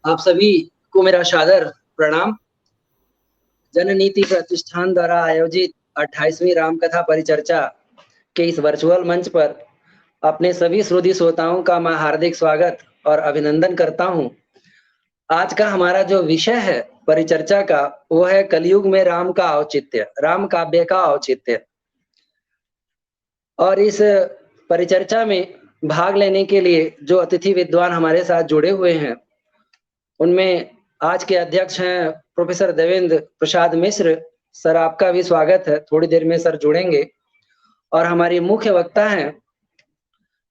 आप सभी को मेरा सादर प्रणाम। जननीति प्रतिष्ठान द्वारा आयोजित 28वीं रामकथा परिचर्चा के इस वर्चुअल मंच पर अपने सभी श्रोधी श्रोताओं का मैं हार्दिक स्वागत और अभिनंदन करता हूं। आज का हमारा जो विषय है परिचर्चा का, वो है कलयुग में राम का औचित्य, राम काव्य का औचित्य। और इस परिचर्चा में भाग लेने के लिए जो अतिथि विद्वान हमारे साथ जुड़े हुए हैं, उनमें आज के अध्यक्ष हैं प्रोफेसर देवेंद्र प्रसाद मिश्र। सर, आपका भी स्वागत है। थोड़ी देर में सर जुड़ेंगे। और हमारी मुख्य वक्ता हैं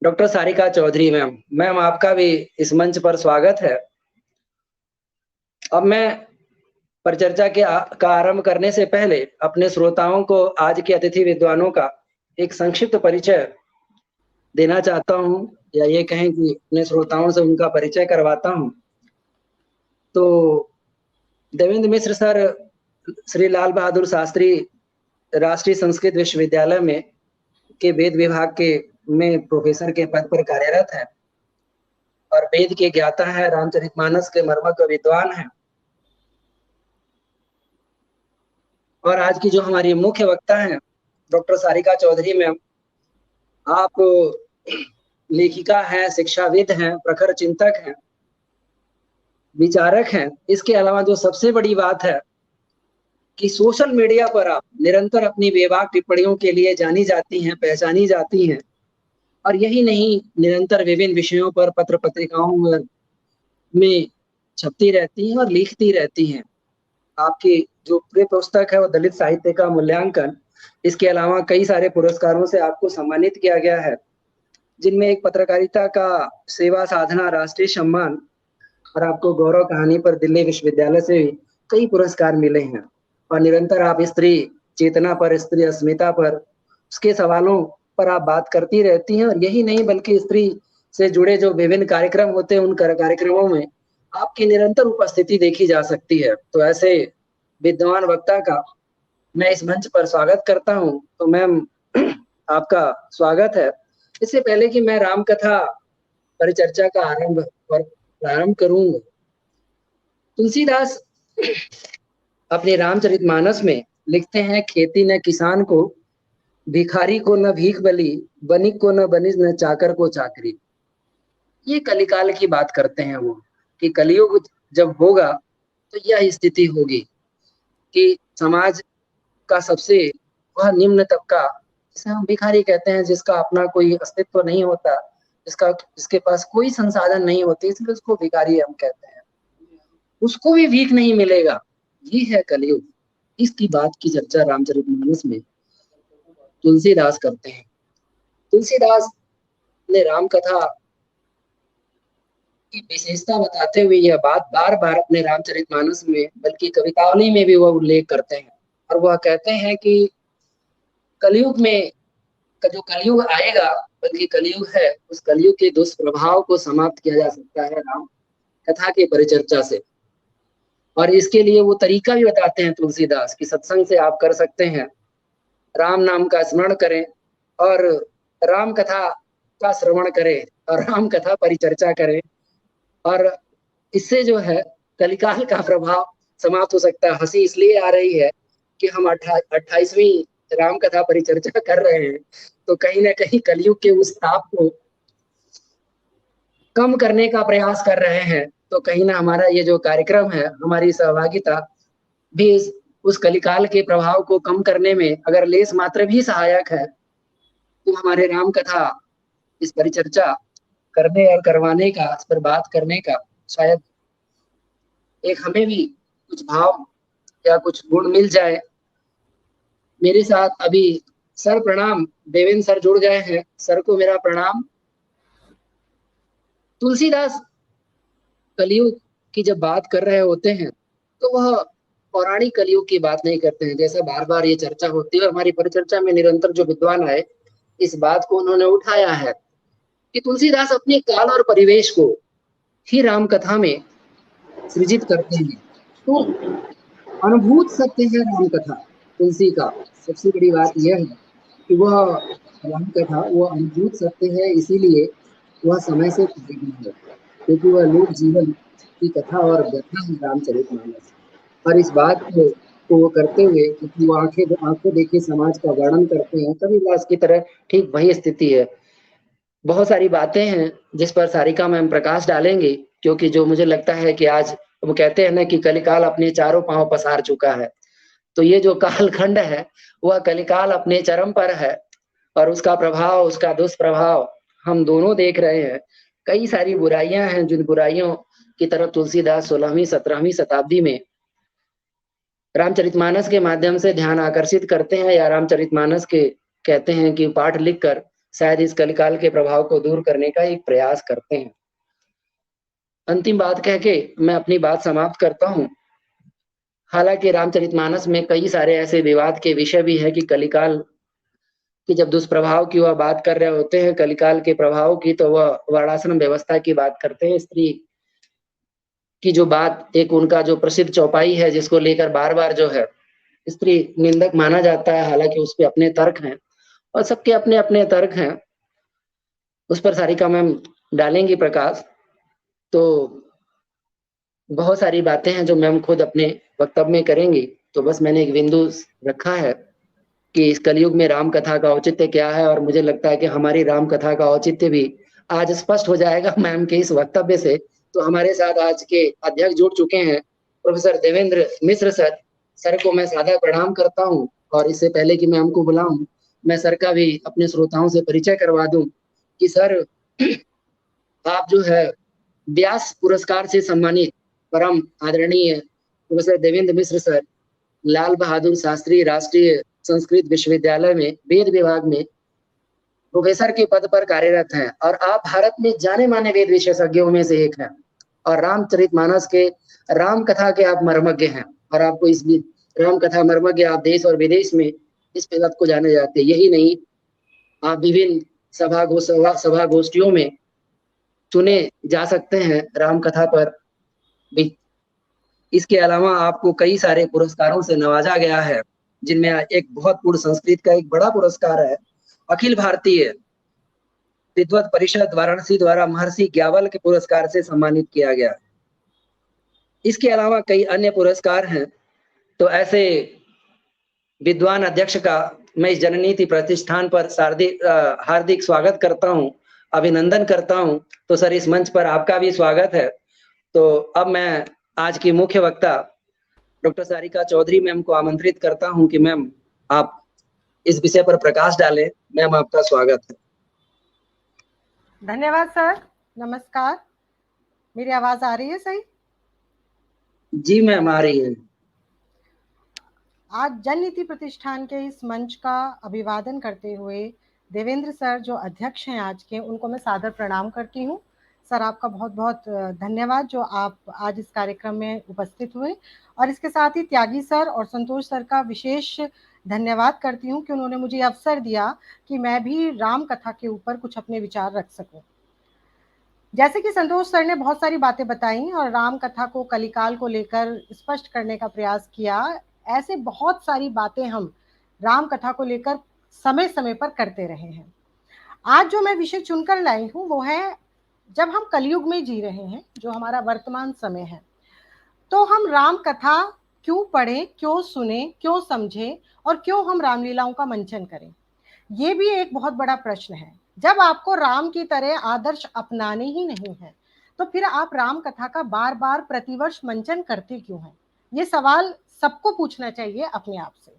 doctor Sarika Chaudhary ma'am. Ma'am, आपका भी इस मंच पर स्वागत है। अब मैं परिचर्चा का आरंभ करने से पहले अपने श्रोताओं को आज के अतिथि विद्वानों का एक संक्षिप्त परिचय देना चाहता हूं, या ये कहें कि अपने श्रोताओं से उनका परिचय करवाता हूं। तो देवेंद्र मिश्र सर श्री लाल बहादुर शास्त्री राष्ट्रीय संस्कृत विश्वविद्यालय में के वेद विभाग के में प्रोफेसर के पद पर कार्यरत है और वेद के ज्ञाता है, रामचरितमानस के मर्मज्ञ विद्वान हैं। और आज की जो हमारी मुख्य वक्ता हैं डॉक्टर सारिका चौधरी मैम, आप लेखिका हैं, शिक्षाविद हैं, प्रखर चिंतक हैं, विचारक हैं। इसके अलावा जो सबसे बड़ी बात है कि सोशल मीडिया पर आप निरंतर अपनी बेबाक टिप्पणियों के लिए जानी जाती हैं, पहचानी जाती हैं। और यही नहीं, निरंतर विभिन्न विषयों पर पत्र पत्रिकाओं में छपती रहती हैं और लिखती रहती हैं। आपकी जो प्रिय पुस्तक है वो दलित साहित्य का मूल्यांकन, इसके अलावा कई सारे पुरस्कारों से आपको सम्मानित किया गया है, जिनमें एक पत्रकारिता का सेवा साधना राष्ट्रीय सम्मान, और आपको गौरव कहानी पर दिल्ली विश्वविद्यालय से कई पुरस्कार मिले हैं। और निरंतर आप स्त्री चेतना पर, स्त्री अस्मिता पर, उसके सवालों पर आप बात करती रहती हैं। और यही नहीं, बल्कि स्त्री से जुड़े जो विभिन्न कार्यक्रम होते हैं, उन कार्यक्रमों में आपकी निरंतर उपस्थिति देखी जा सकती है। तो ऐसे विद्वान वक्ता का मैं इस मंच पर स्वागत करता हूं। तो मैम, आपका स्वागत है। इससे पहले कि मैं रामकथा परिचर्चा का प्रारंभ करूंगा, तुलसीदास अपने रामचरितमानस में लिखते हैं, खेती न किसान को, भिखारी को न भीख बली, बनिक को न बनिज, न चाकर को चाकरी। ये कलिकाल की बात करते हैं वो, कि कलयुग जब होगा तो यह स्थिति होगी कि समाज का सबसे वह निम्न तबका, जिसे हम भिखारी कहते हैं, जिसका अपना कोई अस्तित्व नहीं होता, जिसके पास कोई संसाधन नहीं होते, इसलिए उसको भिखारी हम कहते हैं, उसको भी भीख नहीं मिलेगा। ये है कलयुग। इसकी बात की चर्चा रामचरितमानस में तुलसीदास करते हैं। तुलसीदास ने रामकथा की विशेषता बताते हुए यह बात बार बार अपने रामचरितमानस में, बल्कि कवितावली में भी वह उल्लेख करते हैं। और वह कहते हैं कि कलयुग में जो कलयुग आएगा, बल्कि कलयुग है, उस कलयुग के दुष्प्रभाव को समाप्त किया जा सकता है राम कथा के परिचर्चा से। और इसके लिए वो तरीका भी बताते हैं तुलसीदास, कि सत्संग से आप कर सकते हैं, राम नाम का स्मरण करें और राम कथा का श्रवण करें और राम कथा परिचर्चा करें, और इससे जो है कलिकाल का प्रभाव समाप्त हो सकता है। हंसी इसलिए आ रही है कि हम 28वीं राम कथा परिचर्चा कर रहे हैं, तो कहीं ना कहीं कलयुग के उस ताप को कम करने का प्रयास कर रहे हैं। तो कहीं ना हमारा ये जो कार्यक्रम है, हमारी सहभागिता भी उस कलिकाल के प्रभाव को कम करने में अगर लेस मात्र भी सहायक है, तो हमारे राम कथा इस परिचर्चा करने और करवाने का, इस पर बात करने का शायद एक हमें भी कुछ भाव या कुछ गुण मिल जाए। मेरे साथ अभी सर, प्रणाम, देवेंद्र सर जुड़ गए हैं, सर को मेरा प्रणाम। तुलसीदास कलयुग की जब बात कर रहे होते हैं, तो वह पौराणिक कलयुग की बात नहीं करते हैं। जैसे बार बार ये चर्चा होती है, हमारी परिचर्चा में निरंतर जो विद्वान आए, इस बात को उन्होंने उठाया है कि तुलसीदास अपने काल और परिवेश को ही राम कथा में सृजित करते हैं। तो अनुभूत सत्य है राम कथा तुलसी का। सबसे बड़ी बात यह है कि वह राम कथा वो अनुभूत सत्य है, इसीलिए वह समय से परे है, क्योंकि वह लोक जीवन की कथा और व्यथा है रामचरितमानस। और इस बात को वो करते हुए कि वो आंखें देखे समाज का वर्णन करते हैं, कबीरदास की तरह ठीक वही स्थिति है। बहुत सारी बातें हैं जिस पर सारिका मैम प्रकाश डालेंगी, क्योंकि जो मुझे लगता है कि आज वो कहते हैं ना कि कलिकाल अपने चारों पांव पसार चुका है, तो ये जो कालखंड है वह कलिकाल अपने चरम पर है और उसका प्रभाव, उसका दुष्प्रभाव हम दोनों देख रहे हैं। कई सारी बुराइयां हैं जिन बुराइयों की तरफ तुलसीदास 16वीं 17वीं शताब्दी में रामचरितमानस के माध्यम से ध्यान आकर्षित करते हैं, या रामचरितमानस के कहते हैं कि पाठ लिखकर शायद इस कलिकाल के प्रभाव को दूर करने का एक प्रयास करते हैं। अंतिम बात कह के मैं अपनी बात समाप्त करता हूँ। हालांकि रामचरितमानस में कई सारे ऐसे विवाद के विषय भी है कि कलिकाल की जब दुष्प्रभाव की वह बात कर रहे होते हैं, कलिकाल के प्रभाव की, तो वह वर्णाश्रम व्यवस्था की बात करते हैं। स्त्री की जो बात, एक उनका जो प्रसिद्ध चौपाई है जिसको लेकर बार बार जो है स्त्री निंदक माना जाता है, हालांकि उस पे अपने तर्क हैं और सबके अपने अपने तर्क हैं, उस पर सारिका मैम डालेंगी प्रकाश। तो बहुत सारी बातें हैं जो मैम खुद अपने वक्तव्य में करेंगी, तो बस मैंने एक बिंदु रखा है कि इस कलयुग में राम कथा का औचित्य क्या है, और मुझे लगता है कि हमारी राम कथा का औचित्य भी आज स्पष्ट हो जाएगा मैम के इस वक्तव्य से। तो हमारे साथ आज के अध्यक्ष जुड़ चुके हैं प्रोफेसर देवेंद्र मिश्र सर। सर को मैं सादर प्रणाम करता हूं, और इससे पहले कि मैं हमको बुलाऊं, मैं सर का भी अपने श्रोताओं से परिचय करवा दूं कि सर आप जो है व्यास पुरस्कार से सम्मानित परम आदरणीय प्रोफेसर देवेंद्र मिश्र सर लाल बहादुर शास्त्री राष्ट्रीय संस्कृत विश्वविद्यालय में वेद विभाग में प्रोफेसर के पद पर कार्यरत हैं, और आप भारत में जाने माने वेद विशेषज्ञों में से एक हैं, और रामचरितमानस के राम कथा के आप मर्मज्ञ हैं, और आपको इस राम कथा मर्मज्ञ आप देश और विदेश में इस पद को जाने जाते हैं। यही नहीं, आप विभिन्न सभा गोष्ठियों में चुने जा सकते हैं राम कथा पर भी। इसके अलावा आपको कई सारे पुरस्कारों से नवाजा गया है, जिनमें एक बहुत पूर्ण संस्कृत का एक बड़ा पुरस्कार है, अखिल भारतीय विद्वत परिषद वाराणसी द्वारा महर्षि ग्यावल के पुरस्कार से सम्मानित किया गया। इसके अलावा कई अन्य पुरस्कार हैं। तो ऐसे विद्वान अध्यक्ष का मैं इस जननीति प्रतिष्ठान पर हार्दिक स्वागत करता हूं, अभिनंदन करता हूं। तो सर, इस मंच पर आपका भी स्वागत है। तो अब मैं आज की मुख्य वक्ता डॉक्टर सारिका चौधरी मैम को आमंत्रित करता हूं कि मैम आप इस विषय पर प्रकाश डालें। मैम, आपका स्वागत है। धन्यवाद सर, नमस्कार। मेरी आवाज आ रही है सही? जी मैम, आ रही है। आज जननीति प्रतिष्ठान के इस मंच का अभिवादन करते हुए देवेंद्र सर जो अध्यक्ष हैं आज के, उनको मैं सादर प्रणाम करती हूँ। सर, आपका बहुत बहुत धन्यवाद जो आप आज इस कार्यक्रम में उपस्थित हुए, और इसके साथ ही त्यागी सर और संतोष सर का विशेष धन्यवाद करती हूँ कि उन्होंने मुझे अवसर दिया कि मैं भी राम कथा के ऊपर कुछ अपने विचार रख सकूं। जैसे कि संतोष सर ने बहुत सारी बातें बताई और राम कथा को, कलिकाल को लेकर स्पष्ट करने का प्रयास किया, ऐसे बहुत सारी बातें हम राम कथा को लेकर समय समय पर करते रहे हैं। आज जो मैं विषय चुनकर लाई हूँ वो है, जब हम कलयुग में जी रहे हैं, जो हमारा वर्तमान समय है, तो हम राम कथा क्यों पढ़ें, क्यों सुने, क्यों समझें, और क्यों हम रामलीलाओं का मंचन करें? ये भी एक बहुत बड़ा प्रश्न है। जब आपको राम की तरह आदर्श अपनाने ही नहीं है, तो फिर आप राम कथा का बार बार प्रतिवर्ष मंचन करते क्यों हैं? ये सवाल सबको पूछना चाहिए अपने आप से।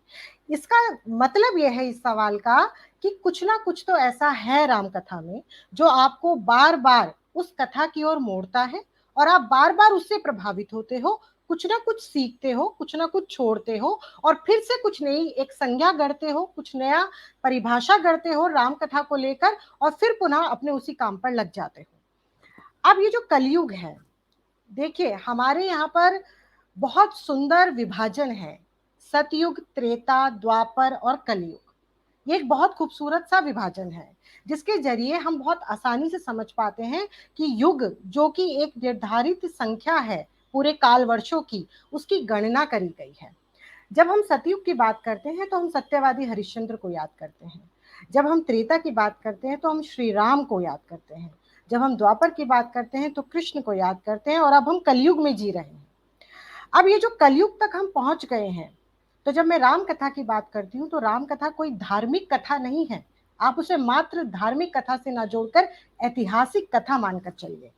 इसका मतलब यह है इस सवाल का कि कुछ ना कुछ तो ऐसा है राम कथा में जो आपको बार बार उस कथा की ओर मोड़ता है, और आप बार बार उससे प्रभावित होते हो, कुछ ना कुछ सीखते हो, कुछ ना कुछ छोड़ते हो, और फिर से कुछ नई एक संज्ञा गढ़ते हो, कुछ नया परिभाषा गढ़ते हो राम कथा को लेकर, और फिर पुनः अपने उसी काम पर लग जाते हो। अब ये जो कलयुग है, देखिए हमारे यहाँ पर बहुत सुंदर विभाजन है, सतयुग, त्रेता, द्वापर और कलयुग। ये एक बहुत खूबसूरत सा विभाजन है जिसके जरिए हम बहुत आसानी से समझ पाते हैं कि युग जो कि एक निर्धारित संख्या है पूरे काल वर्षों की, उसकी गणना करी गई है। जब हम सतयुग की बात करते हैं तो हम सत्यवादी हरिश्चंद्र को याद करते हैं। जब हम त्रेता की बात करते हैं तो हम श्री राम को याद करते हैं। जब हम द्वापर की बात करते हैं तो कृष्ण को याद करते हैं, और अब हम कलयुग में जी रहे हैं। अब ये जो कलयुग तक हम पहुंच गए हैं, तो जब मैं राम कथा की बात करती हूँ तो राम कथा कोई धार्मिक कथा नहीं है। आप उसे मात्र धार्मिक कथा से ना जोड़कर ऐतिहासिक कथा मानकर चलिए,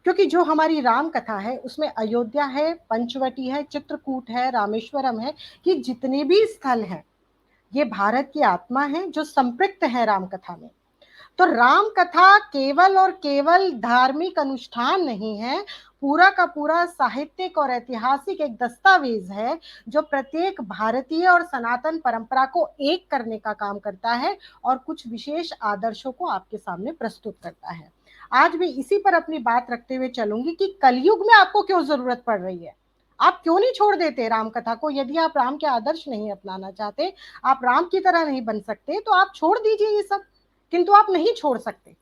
क्योंकि जो हमारी राम कथा है उसमें अयोध्या है, पंचवटी है, चित्रकूट है, रामेश्वरम है, कि जितने भी स्थल हैं ये भारत की आत्मा है जो संपृक्त है राम कथा में। तो राम कथा केवल और केवल धार्मिक अनुष्ठान नहीं है, पूरा का पूरा साहित्यिक और ऐतिहासिक एक दस्तावेज है जो प्रत्येक भारतीय और सनातन परंपरा को एक करने का काम करता है और कुछ विशेष आदर्शों को आपके सामने प्रस्तुत करता है। आज भी इसी पर अपनी बात रखते हुए चलूंगी कि कलयुग में आपको क्यों जरूरत पड़ रही है। आप क्यों नहीं छोड़ देते राम कथा को? यदि आप राम के आदर्श नहीं अपनाना चाहते, आप राम की तरह नहीं बन सकते, तो आप छोड़ दीजिए ये सब। किंतु आप नहीं छोड़ सकते।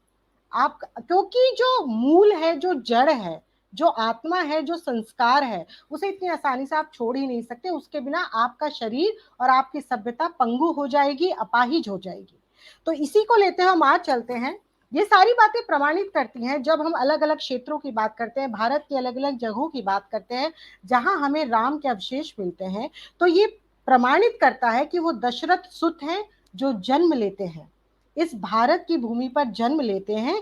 आप, क्योंकि जो मूल है, जो जड़ है, जो आत्मा है, जो संस्कार है, उसे इतनी आसानी से आप छोड़ ही नहीं सकते। उसके बिना आपका शरीर और आपकी सभ्यता पंगु हो जाएगी, अपाहिज हो जाएगी। तो इसी को लेते हुए हम आज चलते हैं। ये सारी बातें प्रमाणित करती हैं जब हम अलग अलग क्षेत्रों की बात करते हैं, भारत की अलग अलग जगहों की बात करते हैं जहां हमें राम के अवशेष मिलते हैं, तो ये प्रमाणित करता है कि वो दशरथ सुत हैं जो जन्म लेते हैं, इस भारत की भूमि पर जन्म लेते हैं,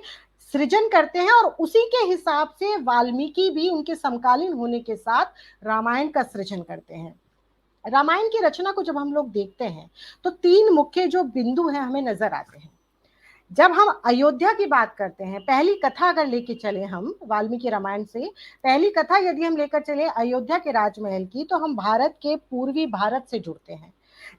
सृजन करते हैं, और उसी के हिसाब से वाल्मीकि भी उनके समकालीन होने के साथ रामायण का सृजन करते हैं। रामायण की रचना को जब हम लोग देखते हैं तो तीन मुख्य जो बिंदु हैं हमें नजर आते हैं। जब हम अयोध्या की बात करते हैं, पहली कथा अगर लेके चले हम वाल्मीकि रामायण से, पहली कथा यदि हम लेकर चले अयोध्या के राजमहल की, तो हम भारत के पूर्वी भारत से जुड़ते हैं।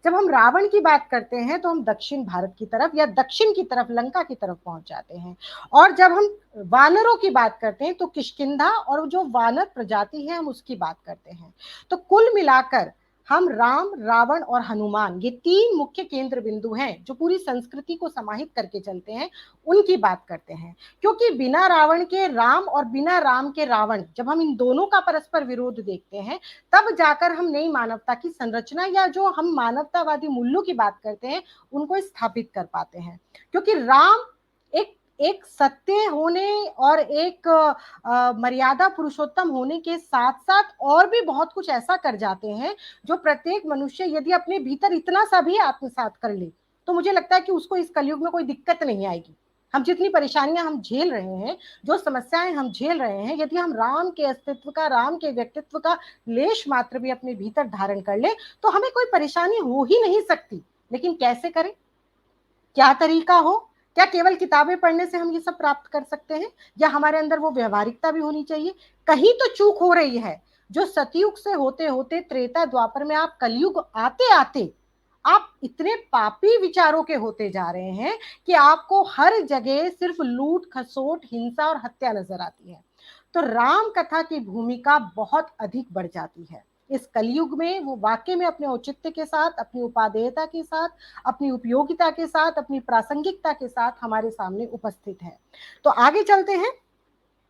जब हम रावण की बात करते हैं तो हम दक्षिण भारत की तरफ या दक्षिण की तरफ, लंका की तरफ पहुंच जाते हैं। और जब हम वानरों की बात करते हैं तो किष्किंधा और जो वानर प्रजाति है हम उसकी बात करते हैं। तो कुल मिलाकर हम राम, रावण और हनुमान, ये तीन मुख्य केंद्र बिंदु हैं जो पूरी संस्कृति को समाहित करके चलते हैं, उनकी बात करते हैं। क्योंकि बिना रावण के राम और बिना राम के रावण, जब हम इन दोनों का परस्पर विरोध देखते हैं, तब जाकर हम नई मानवता की संरचना या जो हम मानवतावादी मूल्यों की बात करते हैं उनको स्थापित कर पाते हैं। क्योंकि राम एक एक सत्य होने और एक मर्यादा पुरुषोत्तम होने के साथ साथ और भी बहुत कुछ ऐसा कर जाते हैं जो प्रत्येक मनुष्य यदि अपने भीतर इतना सा भी आत्मसात कर ले, तो मुझे लगता है कि उसको इस कलयुग में कोई दिक्कत नहीं आएगी। हम जितनी परेशानियां हम झेल रहे हैं, जो समस्याएं हम झेल रहे हैं, यदि हम राम के अस्तित्व का, राम के व्यक्तित्व का लेश मात्र भी अपने भीतर धारण कर ले, तो हमें कोई परेशानी हो ही नहीं सकती। लेकिन कैसे करें, क्या तरीका हो? क्या केवल किताबें पढ़ने से हम ये सब प्राप्त कर सकते हैं, या हमारे अंदर वो व्यवहारिकता भी होनी चाहिए? कहीं तो चूक हो रही है। जो सतयुग से होते होते त्रेता द्वापर में आप कलयुग आते आते आप इतने पापी विचारों के होते जा रहे हैं कि आपको हर जगह सिर्फ लूट खसोट, हिंसा और हत्या नजर आती है। तो राम कथा की भूमिका बहुत अधिक बढ़ जाती है इस कलयुग में। वो वाकई में अपने औचित्य के साथ, अपनी उपादेयता के साथ, अपनी उपयोगिता के साथ, अपनी प्रासंगिकता के साथ हमारे सामने उपस्थित है। तो आगे चलते हैं।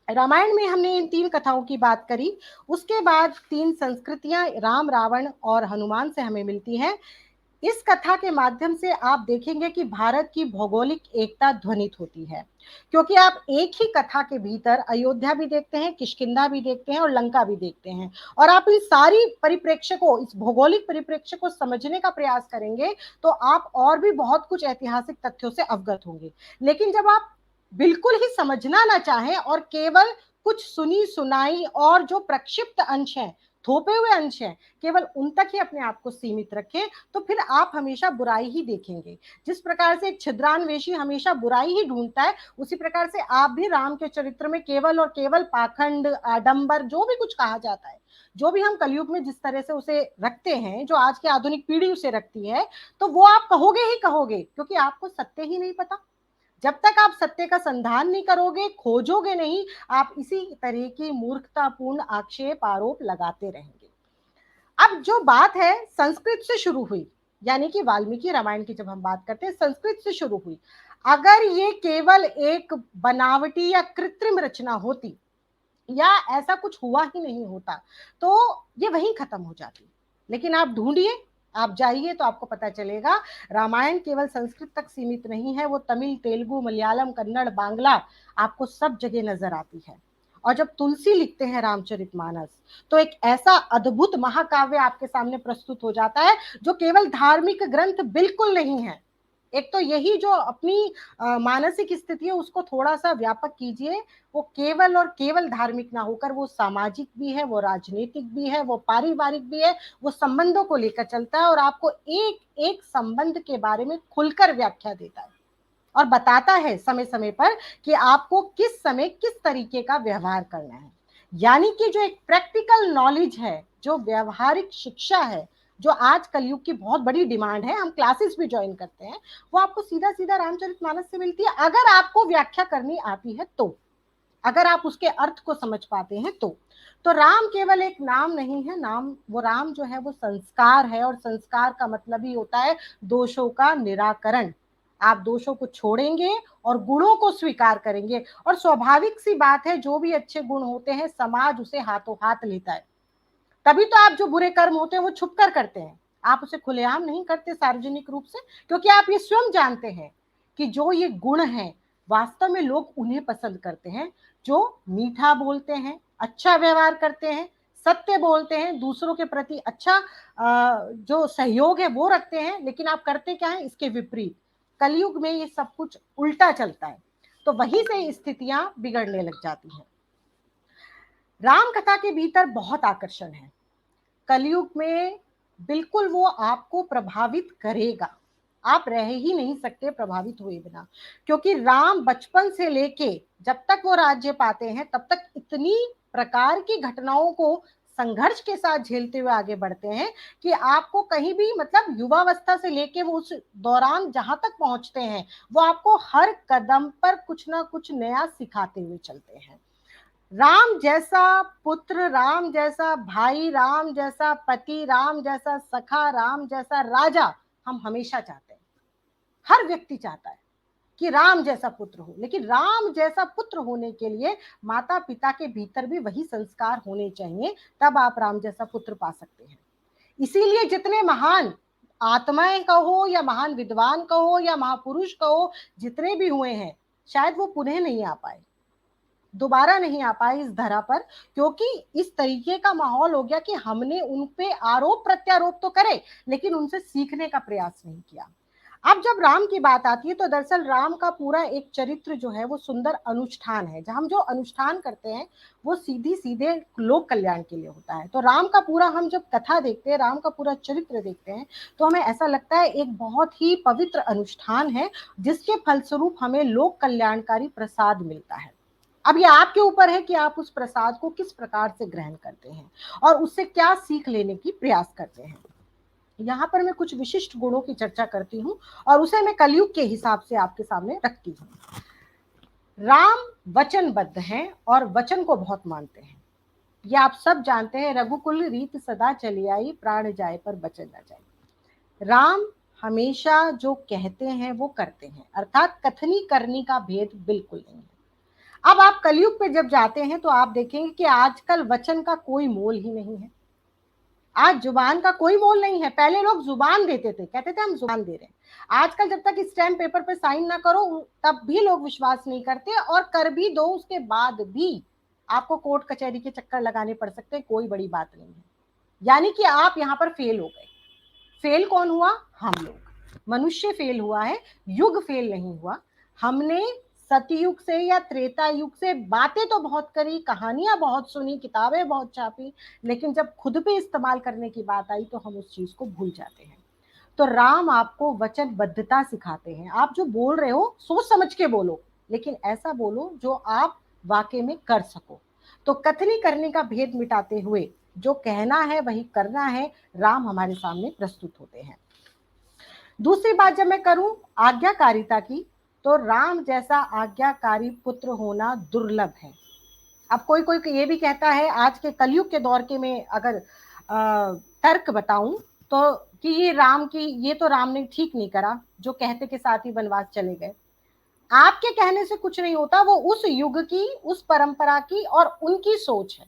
रामायण में हमने इन तीन कथाओं की बात करी, उसके बाद तीन संस्कृतियां राम, रावण और हनुमान से हमें मिलती हैं। इस कथा के माध्यम से आप देखेंगे कि भारत की भौगोलिक एकता ध्वनित होती है, क्योंकि आप एक ही कथा के भीतर अयोध्या भी देखते हैं, किष्किंधा भी देखते हैं और लंका भी देखते हैं। और आप इन सारी परिप्रेक्ष्य को, इस भौगोलिक परिप्रेक्ष्य को समझने का प्रयास करेंगे तो आप और भी बहुत कुछ ऐतिहासिक तथ्यों से अवगत होंगे। लेकिन जब आप बिल्कुल ही समझना ना चाहें और केवल कुछ सुनी सुनाई और जो प्रक्षिप्त अंश है, थोपे हुए अंश हैं, केवल उन तक ही अपने आप को सीमित रखें, तो फिर आप हमेशा बुराई ही देखेंगे। जिस प्रकार से एक छिद्रान्वेषी हमेशा बुराई ही ढूंढता है, उसी प्रकार से आप भी राम के चरित्र में केवल और केवल पाखंड, आडंबर, जो भी कुछ कहा जाता है, जो भी हम कलयुग में जिस तरह से उसे रखते हैं, जो आज की आधुनिक पीढ़ी उसे रखती है, तो वो आप कहोगे ही कहोगे, क्योंकि आपको सत्य ही नहीं पता। जब तक आप सत्य का संधान नहीं करोगे, खोजोगे नहीं, आप इसी तरह की मूर्खतापूर्ण आक्षेप, आरोप लगाते रहेंगे। अब जो बात है संस्कृत से शुरू हुई, यानी कि वाल्मीकि रामायण की जब हम बात करते हैं संस्कृत से शुरू हुई, अगर ये केवल एक बनावटी या कृत्रिम रचना होती या ऐसा कुछ हुआ ही नहीं होता, तो ये वहीं खत्म हो जाती। लेकिन आप ढूंढिए, आप जाइए तो आपको पता चलेगा रामायण केवल संस्कृत तक सीमित नहीं है, वो तमिल, तेलुगु, मलयालम, कन्नड़, बांग्ला आपको सब जगह नजर आती है। और जब तुलसी लिखते हैं रामचरितमानस, तो एक ऐसा अद्भुत महाकाव्य आपके सामने प्रस्तुत हो जाता है जो केवल धार्मिक ग्रंथ बिल्कुल नहीं है। एक तो यही जो अपनी मानसिक स्थिति है उसको थोड़ा सा व्यापक कीजिए, वो केवल और केवल धार्मिक ना होकर वो सामाजिक भी है, वो राजनीतिक भी है, वो पारिवारिक भी है, वो संबंधों को लेकर चलता है और आपको एक एक संबंध के बारे में खुलकर व्याख्या देता है और बताता है समय समय पर कि आपको किस समय किस तरीके का व्यवहार करना है। यानी कि जो एक प्रैक्टिकल नॉलेज है, जो व्यवहारिक शिक्षा है, जो आज कलयुग की बहुत बड़ी डिमांड है, हम क्लासेस भी ज्वाइन करते हैं, वो आपको सीधा सीधा रामचरितमानस से मिलती है, अगर आपको व्याख्या करनी आती है तो, अगर आप उसके अर्थ को समझ पाते हैं तो राम केवल एक नाम नहीं है, नाम वो राम जो है वो संस्कार है, और संस्कार का मतलब ही होता है दोषों का निराकरण। आप दोषों को छोड़ेंगे और गुणों को स्वीकार करेंगे, और स्वाभाविक सी बात है जो भी अच्छे गुण होते हैं समाज उसे हाथों हाथ लेता है। तभी तो आप जो बुरे कर्म होते हैं वो छुप कर करते हैं, आप उसे खुलेआम नहीं करते सार्वजनिक रूप से, क्योंकि आप ये स्वयं जानते हैं कि जो ये गुण हैं वास्तव में लोग उन्हें पसंद करते हैं जो मीठा बोलते हैं, अच्छा व्यवहार करते हैं, सत्य बोलते हैं, दूसरों के प्रति अच्छा जो सहयोग है वो रखते हैं। लेकिन आप करते क्या है, इसके विपरीत। कलयुग में ये सब कुछ उल्टा चलता है, तो वहीं से स्थितियां बिगड़ने लग जाती हैं। राम कथा के भीतर बहुत आकर्षण है, कलयुग में बिल्कुल वो आपको प्रभावित करेगा, आप रह ही नहीं सकते प्रभावित हुए बिना, क्योंकि राम बचपन से लेके जब तक वो राज्य पाते हैं तब तक इतनी प्रकार की घटनाओं को संघर्ष के साथ झेलते हुए आगे बढ़ते हैं कि आपको कहीं भी, मतलब युवावस्था से लेके वो उस दौरान जहां तक पहुंचते हैं, वो आपको हर कदम पर कुछ ना कुछ नया सिखाते हुए चलते हैं। राम जैसा पुत्र, राम जैसा भाई, राम जैसा पति, राम जैसा सखा, राम जैसा राजा हम हमेशा चाहते हैं। हर व्यक्ति चाहता है कि राम जैसा पुत्र हो, लेकिन राम जैसा पुत्र होने के लिए माता पिता के भीतर भी वही संस्कार होने चाहिए, तब आप राम जैसा पुत्र पा सकते हैं। इसीलिए जितने महान आत्माएं कहो या महान विद्वान कहो या महापुरुष कहो, जितने भी हुए हैं, शायद वो पुनः नहीं आ पाए, दोबारा नहीं आ पाए इस धरा पर, क्योंकि इस तरीके का माहौल हो गया कि हमने उन पे आरोप प्रत्यारोप तो करे लेकिन उनसे सीखने का प्रयास नहीं किया। अब जब राम की बात आती है तो दरअसल राम का पूरा एक चरित्र जो है वो सुंदर अनुष्ठान है, जहां हम जो अनुष्ठान करते हैं वो सीधी सीधे लोक कल्याण के लिए होता है। तो राम का पूरा, हम जब कथा देखते हैं, राम का पूरा चरित्र देखते हैं, तो हमें ऐसा लगता है एक बहुत ही पवित्र अनुष्ठान है जिसके फलस्वरूप हमें लोक कल्याणकारी प्रसाद मिलता है। अब ये आपके ऊपर है कि आप उस प्रसाद को किस प्रकार से ग्रहण करते हैं और उससे क्या सीख लेने की प्रयास करते हैं। यहाँ पर मैं कुछ विशिष्ट गुणों की चर्चा करती हूँ और उसे मैं कलयुग के हिसाब से आपके सामने रखती हूँ। राम वचनबद्ध हैं और वचन को बहुत मानते हैं, ये आप सब जानते हैं। रघुकुल रीत सदा चली आई, प्राण जाए पर बचन न जाए। राम हमेशा जो कहते हैं वो करते हैं, अर्थात कथनी करनी का भेद बिल्कुल नहीं है। अब आप कलयुग पे जब जाते हैं तो आप देखेंगे कि आजकल वचन का कोई मोल ही नहीं है, आज जुबान का कोई मोल नहीं है। पहले लोग जुबान देते थे, कहते थे हम जुबान दे रहे हैं, आजकल जब तक स्टैम्प पेपर पे साइन ना करो तब भी लोग विश्वास नहीं करते, और कर भी दो उसके बाद भी आपको कोर्ट कचहरी के चक्कर लगाने पड़ सकते हैं, कोई बड़ी बात नहीं है। यानी कि आप यहाँ पर फेल हो गए। फेल कौन हुआ? हम लोग, मनुष्य फेल हुआ है, युग फेल नहीं हुआ। हमने सतयुग से या त्रेता युग से बातें तो बहुत करी, कहानियां बहुत सुनी, किताबें बहुत छापी, लेकिन जब खुद पे इस्तेमाल करने की बात आई तो हम उस चीज को भूल जाते हैं। तो राम आपको वचनबद्धता सिखाते हैं, आप जो बोल रहे हो सोच समझ के बोलो, लेकिन ऐसा बोलो जो आप वाकई में कर सको। तो कथनी करने का भेद मिटाते हुए जो कहना है वही करना है, राम हमारे सामने प्रस्तुत होते हैं। दूसरी बात जब मैं करूं आज्ञाकारिता की, तो राम जैसा आज्ञाकारी पुत्र होना दुर्लभ है। अब कोई कोई ये भी कहता है, आज के कलयुग के दौर के में अगर तर्क बताऊं तो, कि ये तो राम ने ठीक नहीं करा जो कहते के साथ ही वनवास चले गए। आपके कहने से कुछ नहीं होता, वो उस युग की, उस परंपरा की और उनकी सोच है।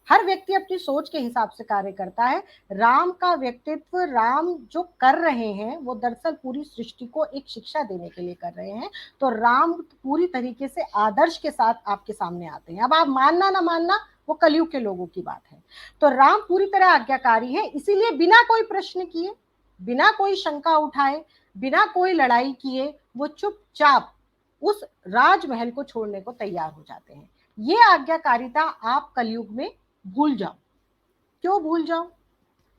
हर व्यक्ति अपनी सोच के हिसाब से कार्य करता है। राम का व्यक्तित्व, राम जो कर रहे हैं वो दरअसल पूरी सृष्टि को एक शिक्षा देने के लिए कर रहे हैं। तो राम पूरी तरीके से आदर्श के साथ आपके सामने आते हैं। अब आप मानना ना मानना वो कलयुग के लोगों की बात है। तो राम पूरी तरह आज्ञाकारी है, इसीलिए बिना कोई प्रश्न किए, बिना कोई शंका उठाए, बिना कोई लड़ाई किए वो चुपचाप उस राजमहल को छोड़ने को तैयार हो जाते हैं। ये आज्ञाकारिता आप कलयुग में भूल जाओ। क्यों भूल जाओ?